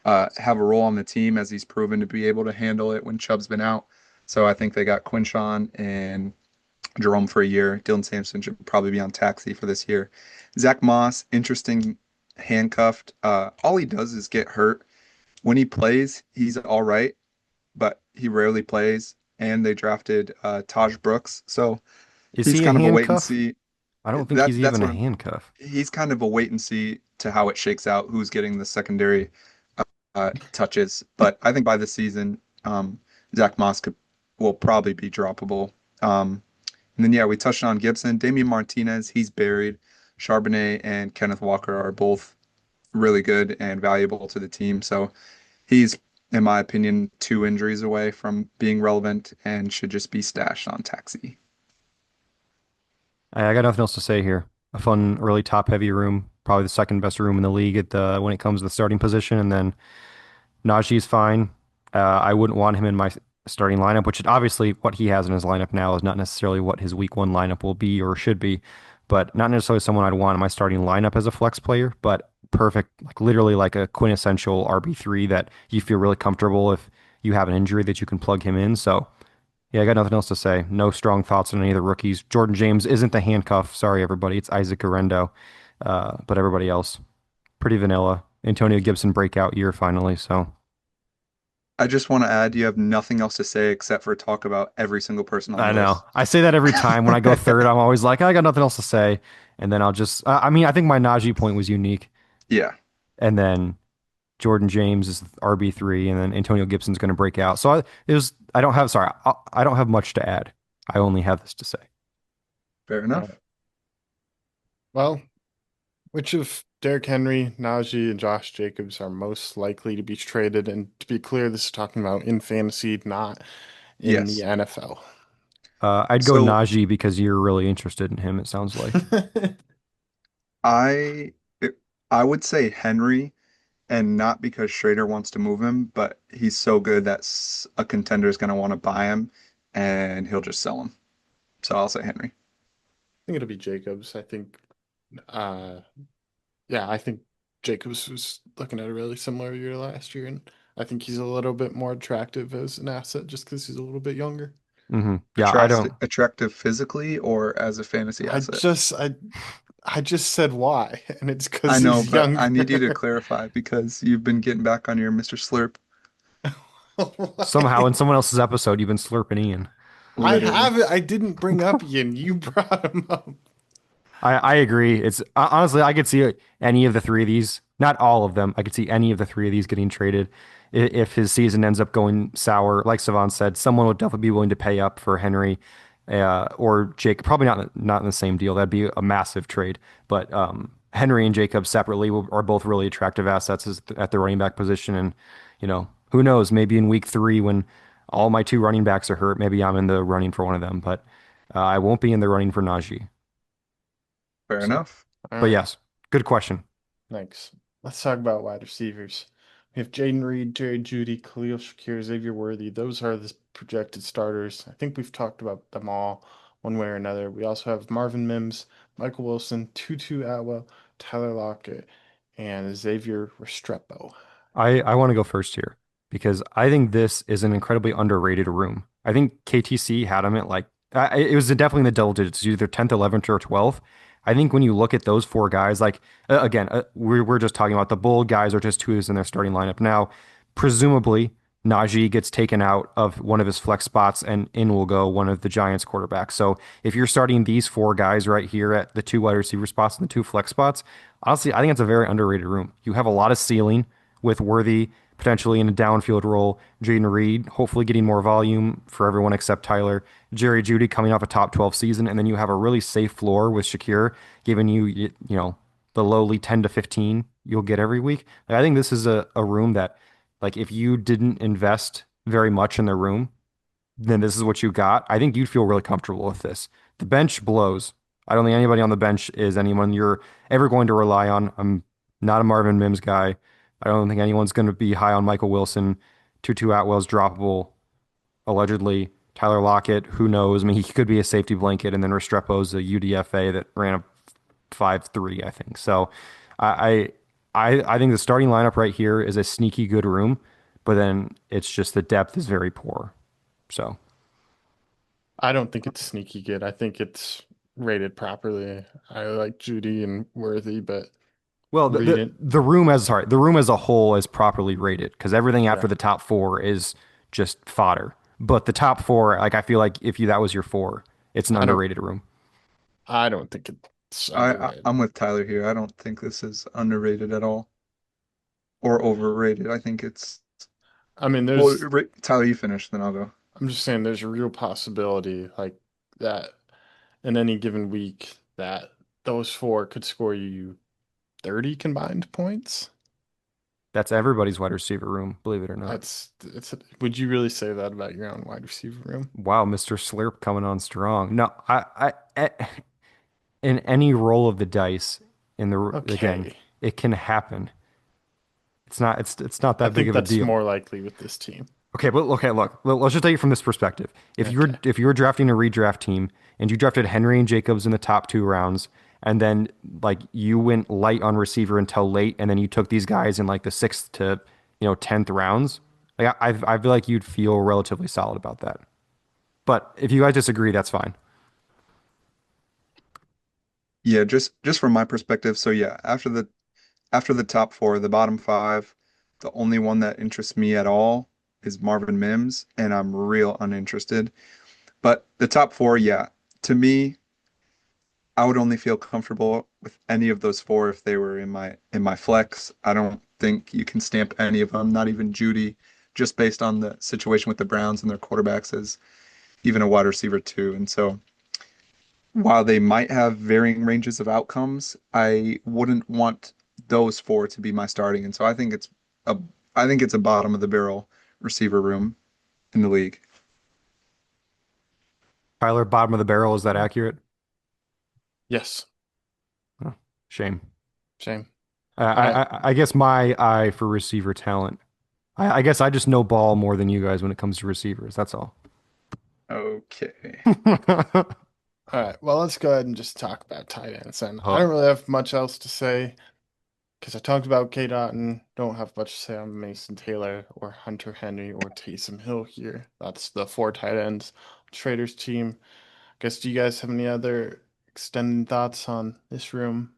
have a role on the team as he's proven to be able to handle it when Chubb's been out. So I think they got Quinshawn and Jerome for a year. Dylan Sampson should probably be on taxi for this year. Zach Moss, interesting handcuffed. All he does is get hurt. When he plays, he's all right, but he rarely plays. And they drafted Taj Brooks, so Is he's he a kind of a wait and handcuff? see. I don't think he's That's even a what I'm, handcuff. he's kind of a wait and see to how it shakes out, who's getting the secondary touches. But I think by the season, Zach Moss will probably be droppable. And then, yeah, we touched on Gibson. Damian Martinez, he's buried. Charbonnet and Kenneth Walker are both really good and valuable to the team. So he's, in my opinion, 2 injuries away from being relevant and should just be stashed on taxi. I got nothing else to say here. A fun, really top-heavy room, probably the second best room in the league at the when it comes to the starting position, and then Najee's fine. I wouldn't want him in my starting lineup, which obviously what he has in his lineup now is not necessarily what his week one lineup will be or should be, but not necessarily someone I'd want in my starting lineup as a flex player, but perfect, like literally like a quintessential RB3 that you feel really comfortable if you have an injury that you can plug him in. So yeah, I got nothing else to say. No strong thoughts on any of the rookies. Jordan James isn't the handcuff. Sorry, everybody. It's Isaac Guerendo. But everybody else, pretty vanilla. Antonio Gibson breakout year finally. So I just want to add, you have nothing else to say except for talk about every single person on I the know. list. I say that every time when I go third. I'm always like, I got nothing else to say. And then I'll just, I mean, I think my Najee point was unique. Yeah, And then Jordan James is RB3, and then Antonio Gibson's going to break out. So it was, I don't have, sorry, I don't have much to add. I only have this to say. fair All right. enough. Well, which of Derrick Henry, Najee, and Josh Jacobs are most likely to be traded? And to be clear, this is talking about in fantasy, not in the Yes. NFL. I'd go So Najee because you're really interested in him, it sounds like. I I would say Henry, and not because Schrader wants to move him, but he's so good that a contender is going to want to buy him, and he'll just sell him. So I'll say Henry. think it'll be Jacobs. I think, uh, yeah, I think Jacobs was looking at a really similar year last year, and I think he's a little bit more attractive as an asset just because he's a little bit younger. Yeah, I Attractive, don't. attractive physically or as a fantasy I asset? just, I, I just said why, and it's I because know, he's but I need you to younger. clarify because you've been getting back on your Mr. Slurp, Somehow in Why? someone else's episode, you've been slurping Ian. I literally. have it. I didn't bring up Ian. You brought him up. I agree. It's honestly, I could see any of the three of these, not all of them. I could see any of the three of these getting traded. If his season ends up going sour, like Cevan said, someone would definitely be willing to pay up for Henry or Jake. Probably not in the same deal. That'd be a massive trade. But Henry and Jacob separately are both really attractive assets at the running back position. And who knows? Maybe in week three, when all my two running backs are hurt, maybe I'm in the running for one of them. But I won't be in the running for Najee. Fair So, enough. all But right. yes, good question. Thanks. Let's talk about wide receivers. We have Jaden Reed, Jerry Judy, Khalil Shakir, Xavier Worthy. Those are the projected starters. I think we've talked about them all one way or another. We also have Marvin Mims, Michael Wilson, Tutu Atwell, Tyler Lockett, and Xavier Restrepo. I want to go first here because I think this is an incredibly underrated room. I think KTC had him at like it was definitely in the double digits, either 10th, 11th, or 12th. I think when you look at those four guys, like again, we're just talking about the bold guys are just who's in their starting lineup now. Presumably, Najee gets taken out of one of his flex spots, and in will go one of the Giants quarterbacks. So if you're starting these four guys right here at the two wide receiver spots and the two flex spots, honestly, I think it's a very underrated room. You have a lot of ceiling with Worthy potentially in a downfield role, Jaden Reed hopefully getting more volume for everyone except Tyler, Jerry Judy coming off a top 12 season, and then you have a really safe floor with Shakir giving you the lowly 10 to 15 you'll get every week. Like, I think this is a room that, like, if you didn't invest very much in the room, then this is what you got. I think you'd feel really comfortable with this. The bench blows. I don't think anybody on the bench is anyone you're ever going to rely on. I'm not a Marvin Mims guy. I don't think anyone's going to be high on Michael Wilson. Tutu Atwell's droppable, allegedly. Tyler Lockett, who knows? I mean, he could be a safety blanket, and then Restrepo's a UDFA that ran a 5.3, I think. So I think the starting lineup right here is a sneaky good room, but then it's just the depth is very poor. So, I don't think it's sneaky good. I think it's rated properly. I like Judy and Worthy, but well, reading, the room as a whole is properly rated because everything yeah, after the top four is just fodder. But the top four, like I feel like if you that was your four, it's an I don't underrated room. I don't think it's I'm underrated. with Tyler here. I don't think this is underrated at all or overrated. I think it's I mean, well, there's Tyler, you finish, then I'll go. I'm just saying there's a real possibility like that in any given week that those four could score you 30 combined points. That's everybody's wide receiver room, believe it or not. Would you really say that about your own wide receiver room? Wow, Mr. Slurp coming on strong. No, in any roll of the dice in the again, Okay. it can happen. It's not I that big think of a that's deal. more likely with this team. Okay, but okay, look, let's just take it from this perspective. Okay. If you were drafting a redraft team and you drafted Henry and Jacobs in the top two rounds, and then like you went light on receiver until late, and then you took these guys in like the sixth to 10th rounds, like I feel like you'd feel relatively solid about that. But if you guys disagree, that's fine. Yeah, just from my perspective. So yeah, after the top four, the bottom five, the only one that interests me at all is Marvin Mims, and I'm real uninterested. But the top four, yeah, to me, I would only feel comfortable with any of those four if they were in my flex. I don't think you can stamp any of them, not even Judy, just based on the situation with the Browns and their quarterbacks as even a wide receiver too. And so while they might have varying ranges of outcomes, I wouldn't want those four to be my starting. And so a I think it's a bottom of the barrel receiver room in the league. Tyler, bottom of the barrel, is that accurate? Yes. Oh, shame. Shame. All right. I guess my eye for receiver talent. I guess I just know ball more than you guys when it comes to receivers. That's all. Okay. All right. Well, let's go ahead and just talk about tight ends. And I Oh, don't really have much else to say because I talked about K. Dot and don't have much to say on Mason Taylor or Hunter Henry or Taysom Hill here. That's the four tight ends. Traders team. Guess do you guys have any other extended thoughts on this room?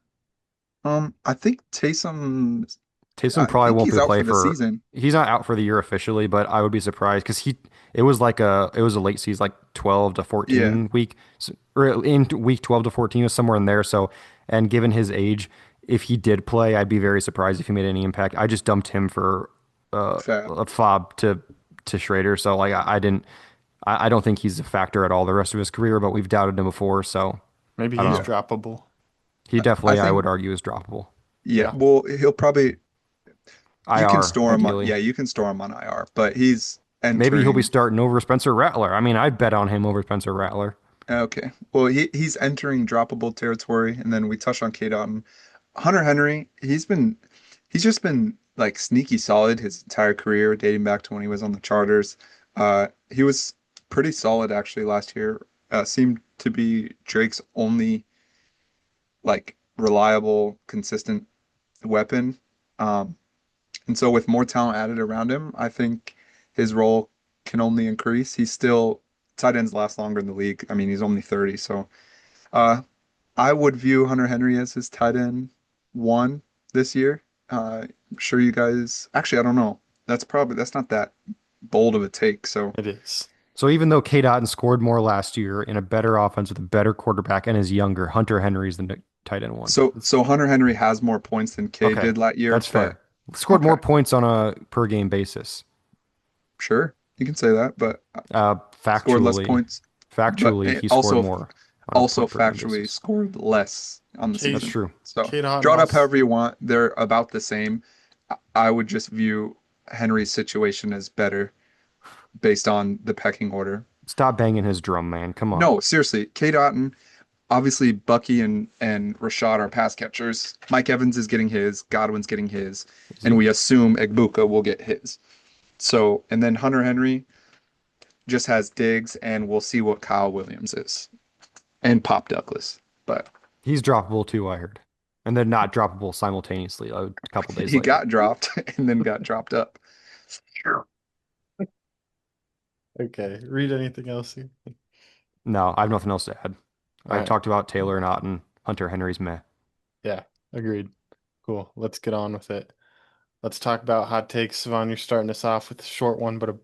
I think Taysom, Taysom I probably think won't he's be out play for the for. season. He's not out for the year officially, but I would be surprised because it was a late season, like 12 to Yeah, 14 week, or in week 12 to 14 was somewhere in there. So, and given his age, if he did play, I'd be very surprised if he made any impact. I just dumped him for fab. a fob to Schrader, so like I didn't. I don't think he's a factor at all the rest of his career, but we've doubted him before, so Maybe I don't he's know. Yeah. droppable. He I definitely, I would think, argue, is droppable. yeah, Yeah. well, he'll probably, you can IR, store him on, ideally. yeah, you can store him on IR, but he's Maybe he'll be entering. starting over Spencer Rattler. I mean, I'd bet on him over Spencer Rattler. Okay. Well, he's entering droppable territory, and then we touched on K Dot. Hunter Henry, he's just been like sneaky solid his entire career, dating back to when he was on the Chargers. He was pretty solid actually last year. Seemed to be Drake's only like reliable, consistent weapon. Um, and so with more talent added around him, I think his role can only increase. He's still tight ends last longer in the league. I mean, he's only 30, so uh, I would view Hunter Henry as his tight end one this year. I'm sure you guys actually I don't know. That's not that bold of a take. So It is. So even though K. Dotton scored more last year in a better offense with a better quarterback and is younger, Hunter Henry's the tight end one. so Hunter Henry has more points than K Okay, did that year, that's but fair. Scored more okay, points on a per game basis. sure. You can say that, but scored less Factually, points, but factually, he scored also more on a also point per game factually basis. scored less on the K That's season. true. So K Dot draw it up also however you want. They're about the same. I would just view Henry's situation as better based on the pecking order. Stop banging his drum, man. Come on. No, seriously, K. Dotton, obviously Bucky and Rashad are pass catchers. Mike Evans is getting his, Godwin's getting his, Is and he? we assume Egbuka will get his. So, and then Hunter Henry, just has Diggs, and we'll see what Kyle Williams is and Pop Douglas. But He's droppable too, I heard. And they're not droppable simultaneously a couple days he later. got dropped and then got dropped up. Okay, read anything else here? No, I have nothing else to add. All I right. talked about Taylor and Otten. Hunter Henry's meh. Yeah, agreed. Cool. Let's get on with it. Let's talk about hot takes. Cevan, you're starting us off with a short one, but a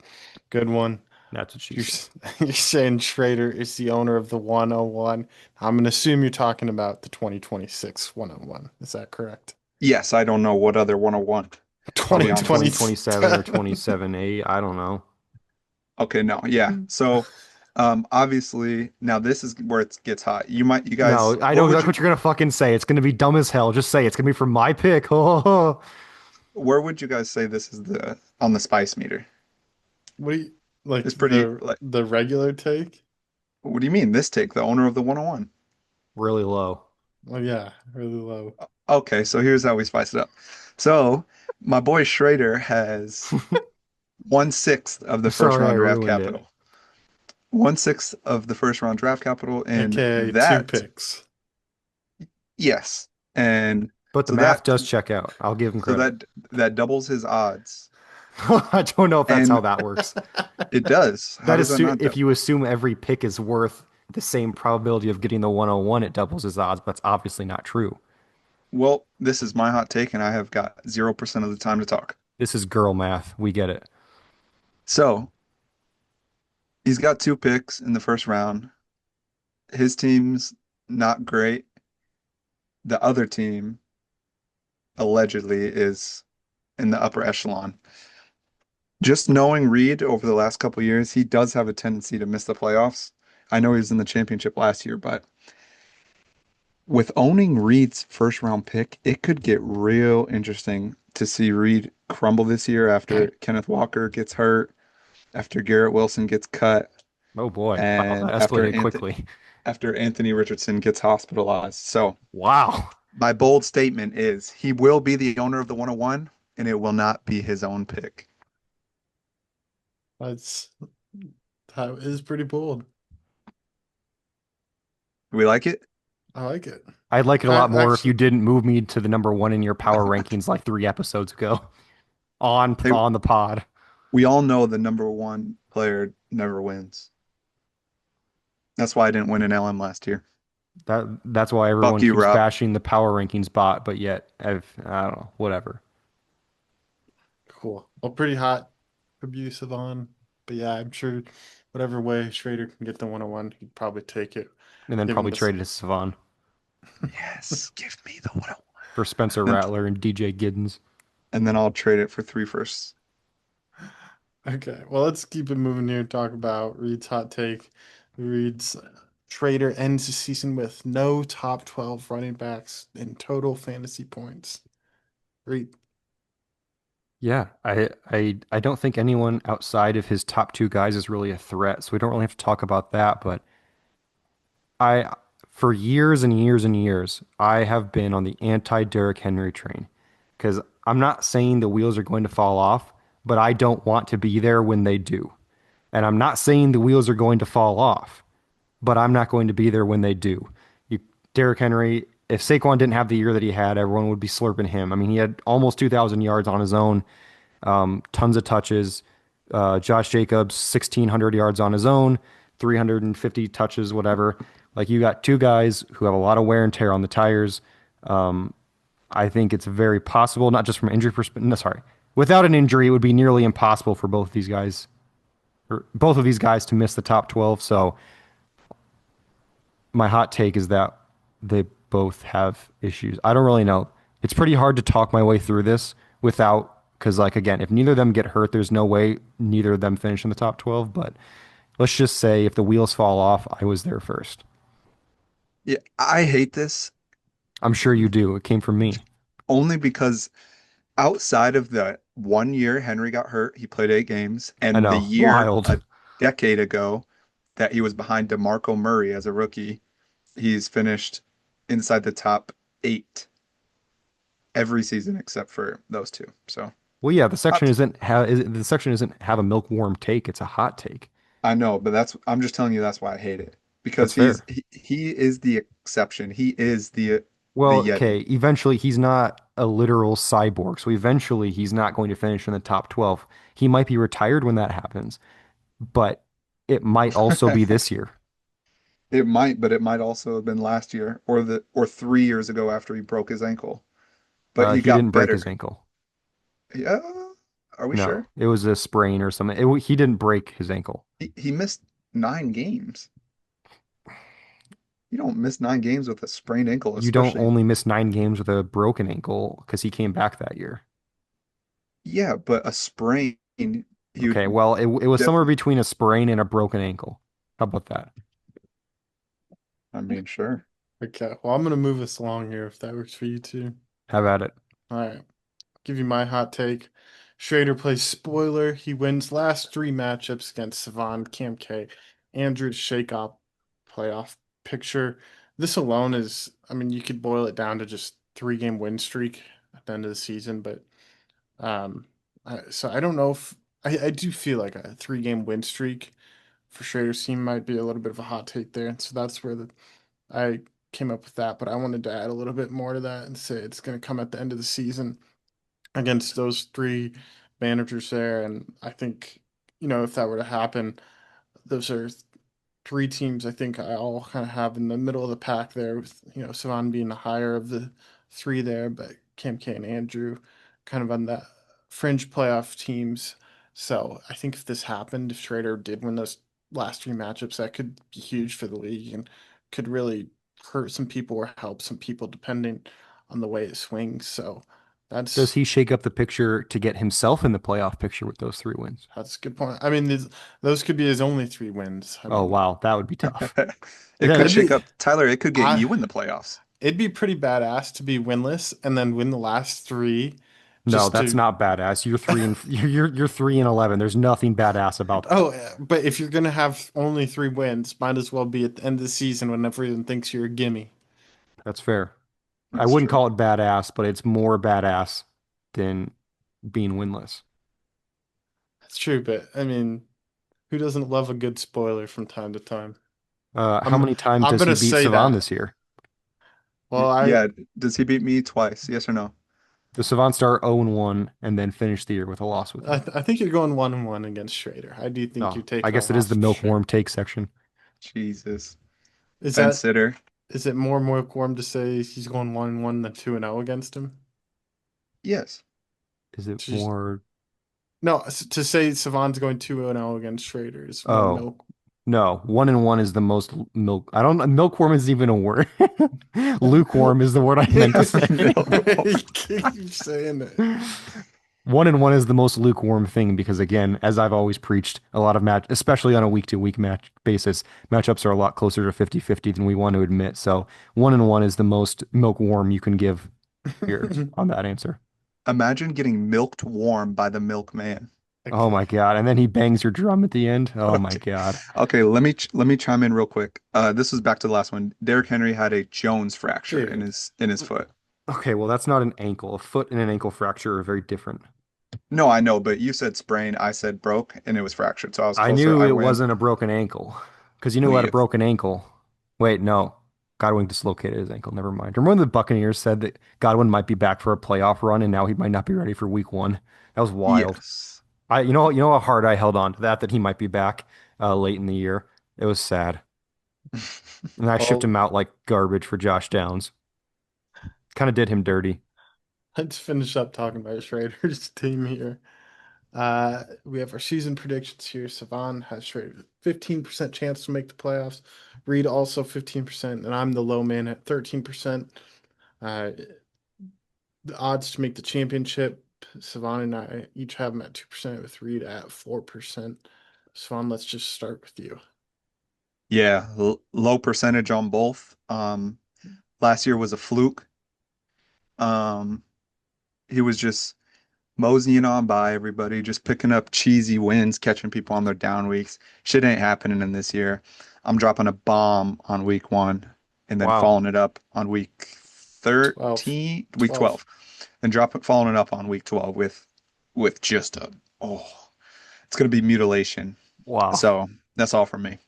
good one. That's what she You're, said. you're saying Schrader is the owner of the 101. I'm going to assume you're talking about the 2026 101. Is that correct? Yes, I don't know what other 101. I'll be honest. 2027 or 2027. 27A, I don't know. Okay, no, yeah. So, obviously, now this is where it gets hot. You guys, No, I know what would exactly you, what you're gonna fucking say. It's gonna be dumb as hell. Just say it's gonna be for my pick. Oh, where would you guys say this is the on the spice meter? What do you like It's pretty like, the regular take? what do you mean? This take, the owner of the 101. really low. Well, yeah, really low. Okay, so here's how we spice it up. So, my boy Schrader has 1/6 of the first Sorry, I round draft ruined it. capital. 1/6 of the first round draft capital, and AKA two that, picks. yes, and But the so math that does check out. I'll give him so credit. that doubles his odds, I don't know if that's how and that works. it does. How That does is that not if double? you assume every pick is worth the same probability of getting the 101, it doubles his odds. But that's obviously not true. Well, this is my hot take, and I have got 0% of the time to talk. This is girl math. We get it. So he's got two picks in the first round. His team's not great. The other team allegedly is in the upper echelon. Just knowing Reed over the last couple years, he does have a tendency to miss the playoffs. I know he was in the championship last year, but with owning Reed's first round pick, it could get real interesting to see Reed crumble this year after Kenneth Walker gets hurt, after Garrett Wilson gets cut, Oh boy. Wow, and that escalated quickly. After Anthony Richardson gets hospitalized. So Wow. my bold statement is he will be the owner of the 101, and it will not be his own pick. That's that is pretty bold. Do we like it? I like it. I'd like it a I lot more if you actually didn't move me to the number one in your power rankings like 3 episodes ago on Hey, on the pod. we all know the number one player never wins. That's why I didn't win an LM last year. That's why Fuck everyone you, keeps Rob. bashing the power rankings bot, but yet I don't know, whatever. cool. Well, pretty hot abusive on. But yeah, I'm sure whatever way Schrader can get the 101, he'd probably take it. And then Give him probably this. traded to Cevan Yes, give me the 101. for Spencer And, Rattler and DJ Giddens. and then I'll trade it for 3 firsts. Okay, well, let's keep it moving here. Talk about Reed's hot take. Reed's Schrader ends the season with no top 12 running backs in total fantasy points. Reed. Yeah, I don't think anyone outside of his top two guys is really a threat, so we don't really have to talk about that, but I for years and years and years, I have been on the anti-Derrick Henry train because I'm not saying the wheels are going to fall off, but I don't want to be there when they do. And I'm not saying the wheels are going to fall off, but I'm not going to be there when they do. You, Derrick Henry, if Saquon didn't have the year that he had, everyone would be slurping him. I mean, he had almost 2,000 yards on his own, tons of touches. Josh Jacobs, 1,600 yards on his own, 350 touches, whatever. Like you got two guys who have a lot of wear and tear on the tires. I think it's very possible, not just from injury perspective. No, sorry, without an injury, it would be nearly impossible for both of these guys, or both of these guys, to miss the top 12. So my hot take is that they both have issues. I don't really know. It's pretty hard to talk my way through this without, because like again, if neither of them get hurt, there's no way neither of them finish in the top 12. But let's just say if the wheels fall off, I was there first. Yeah, I hate this I'm sure you do. It came from me. only because outside of the 1 year Henry got hurt, he played 8 games, I and the know. year Wild. a decade ago that he was behind DeMarco Murray as a rookie, he's finished inside the top 8 every season except for those two. So Well, yeah, the section hot. isn't have the section isn't have a milk warm take. It's a hot take. I know, but I'm just telling you that's why I hate it because That's fair. he is the exception. He is the Well, Yeti. okay, eventually he's not a literal cyborg, so eventually he's not going to finish in the top 12. He might be retired when that happens, but it might also be this year. It might, but it might also have been last year or 3 years ago after he broke his ankle. But he He didn't got break his better. ankle. Yeah, are we No, sure? it was a sprain or something. He didn't break his ankle. He missed 9 games. You don't miss 9 games with a sprained ankle, You don't especially. only miss 9 games with a broken ankle because he came back that year. Yeah, but a sprain, he Okay, would well, it was somewhere definitely. between a sprain and a broken ankle. How about that? I mean, sure. Okay, well, I'm gonna move us along here if that works for you too. Have at it. All right, give you my hot take. Schrader plays spoiler. He wins last three matchups against Cevan, Cam K, Andrew to shake up playoff picture. This alone is, I mean, you could boil it down to just 3 game win streak at the end of the season, but so I don't know if I do feel like a 3 game win streak for Schrader's team might be a little bit of a hot take there. And so that's where I came up with that. But I wanted to add a little bit more to that and say it's going to come at the end of the season against those three managers there. And I think, if that were to happen, those are three teams I think I all kind of have in the middle of the pack there with, Savan being the higher of the three there, but Cam K and Andrew kind of on the fringe playoff teams. So I think if this happened, if Schrader did win those last three matchups, that could be huge for the league and could really hurt some people or help some people depending on the way it swings. So Does that's he shake up the picture to get himself in the playoff picture with those 3 wins? that's a good point. I mean, those could be his only 3 wins. I Oh, mean, wow, that would be tough. And It could it'd then, shake be up Tyler. It could get I you in the playoffs. It'd be pretty badass to be winless and then win the last three no, just that's to. not badass. You're three and you're 3-11. There's nothing badass about that. Oh, yeah, but if you're gonna have only 3 wins, might as well be at the end of the season when everyone thinks you're a gimme. That's fair. I That's wouldn't true. call it badass, but it's more badass than being winless. That's true, but I mean, who doesn't love a good spoiler from time to time? How I'm many times I'm does he gonna beat say Savan that. this year? Well, I Yeah. Does he beat me twice? Yes or no? The Savan start 0-1 and then finish the year with a loss with I, him. th I think you're going 1-1 against Schrader. I do think you're Oh, I taking a guess it is loss the for sure. milkworm take section. Jesus. Is Fence that sitter. is it more warm to say he's going 1-1 than 2-0 against him? Yes. Is it Just more? No, to say Savant's going 2-0 against Schrader is more Oh, milk. no. 1-1 is the most milk. I don't. Milkworm is even a word. Lukewarm is the word I meant to say. You keep saying it. 1-1 is the most lukewarm thing because, again, as I've always preached, a lot of match, especially on a week-to-week match basis, matchups are a lot closer to 50-50 than we want to admit. So 1-1 is the most milk warm you can give here on that answer. Imagine getting milked warm by the milkman. Oh Okay. my God. And then he bangs your drum at the end. Oh my Okay. God. Okay, let me chime in real quick. This was back to the last one. Derrick Henry had a Jones fracture in Dude. his foot. Okay, well, that's not an ankle. A foot and an ankle fracture are very different. No, I know, but you said sprain, I said broke, and it was fractured, so I was I closer. knew I it win. wasn't a broken ankle because you knew Well, who had a yes. broken ankle. Wait, no. Godwin dislocated his ankle. Never mind. Remember when the Buccaneers said that Godwin might be back for a playoff run and now he might not be ready for week one? That was wild. Yes. You know how hard I held on to that he might be back late in the year. It was sad. And I shipped Well, him out like garbage for Josh Downs. Kind of did him dirty. let's finish up talking about Schrader's team here. We have our season predictions here. Savan has Schrader with 15% chance to make the playoffs. Reed also 15%, and I'm the low man at 13%. Uh, the odds to make the championship, Savan and I each have them at 2%, with Reed at 4%. Savan, let's just start with you. Yeah, low percentage on both. Last year was a fluke. Um, he was just moseying on by everybody, just picking up cheesy wins, catching people on their down weeks. Shit ain't happening in this year. I'm dropping a bomb on week one and then Wow. following it up on week 12. 13, week 12. 12, and following it up on week 12 with just a, oh, it's gonna be mutilation. Wow. So That's all from me.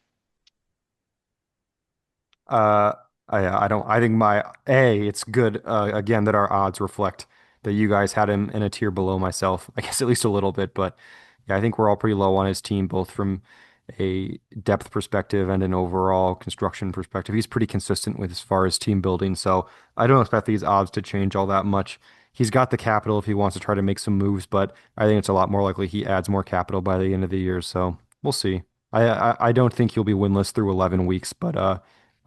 Uh, I don't. I think it's good. Again, that our odds reflect that you guys had him in a tier below myself. I guess at least a little bit, but yeah, I think we're all pretty low on his team, both from a depth perspective and an overall construction perspective. He's pretty consistent with as far as team building, so I don't expect these odds to change all that much. He's got the capital if he wants to try to make some moves, but I think it's a lot more likely he adds more capital by the end of the year. So we'll see. I don't think he'll be winless through 11 weeks, but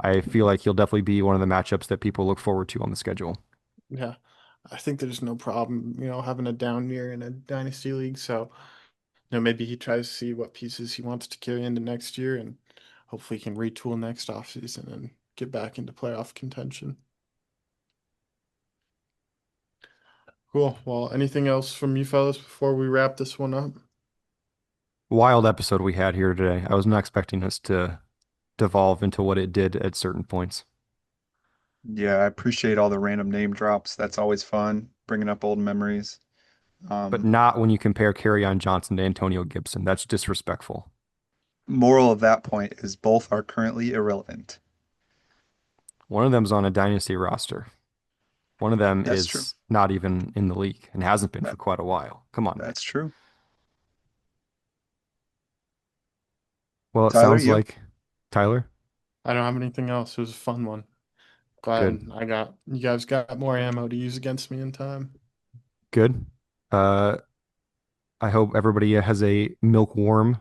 I feel like he'll definitely be one of the matchups that people look forward to on the schedule. Yeah, I think there's no problem, having a down year in a dynasty league. So, maybe he tries to see what pieces he wants to carry into next year, and hopefully he can retool next offseason and get back into playoff contention. Cool. Well, anything else from you fellas before we wrap this one up? Wild episode we had here today. I was not expecting us to devolve into what it did at certain points, Yeah, I appreciate all the random name drops. That's always fun, bringing up old memories. but Um, not when you compare on Johnson to Antonio Gibson. That's disrespectful. Moral of that point is both are currently irrelevant. One of them's on a dynasty roster. One of them That's true. is not even in the league and hasn't been for That quite a while. Come on, man. that's true. Well, it Tyler, sounds you? like Tyler. I don't have anything else. It was a fun one. Glad Good. you guys got more ammo to use against me in time. Good. Uh, I hope everybody has a milk warm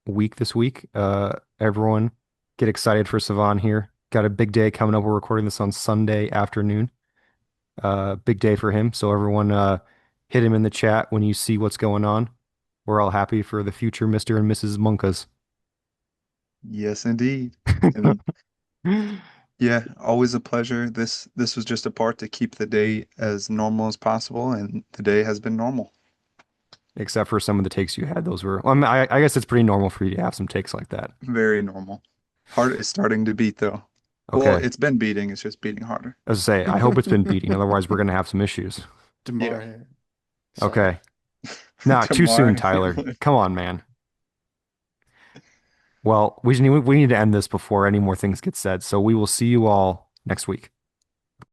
week this week. Everyone get excited for Cevan here. Got a big day coming up. We're recording this on Sunday afternoon. Big day for him. So everyone, hit him in the chat when you see what's going on. We're all happy for the future Mr. and Mrs. Munkas. Yes, indeed. And yeah, always a pleasure. This was just a part to keep the day as normal as possible, and the day has been normal. Except for some of the takes you had. Those were, well, I guess it's pretty normal for you to have some takes like that. Very normal. Heart is starting to beat though. Well, Okay. it's been beating, it's just beating harder. As I say, I hope it's been beating. Otherwise, we're going to have some issues. Yeah. DeMar here. Sorry. Okay. Not too soon, Tomorrow. Tyler. Come on, man. Well, we need to end this before any more things get said. So we will see you all next week.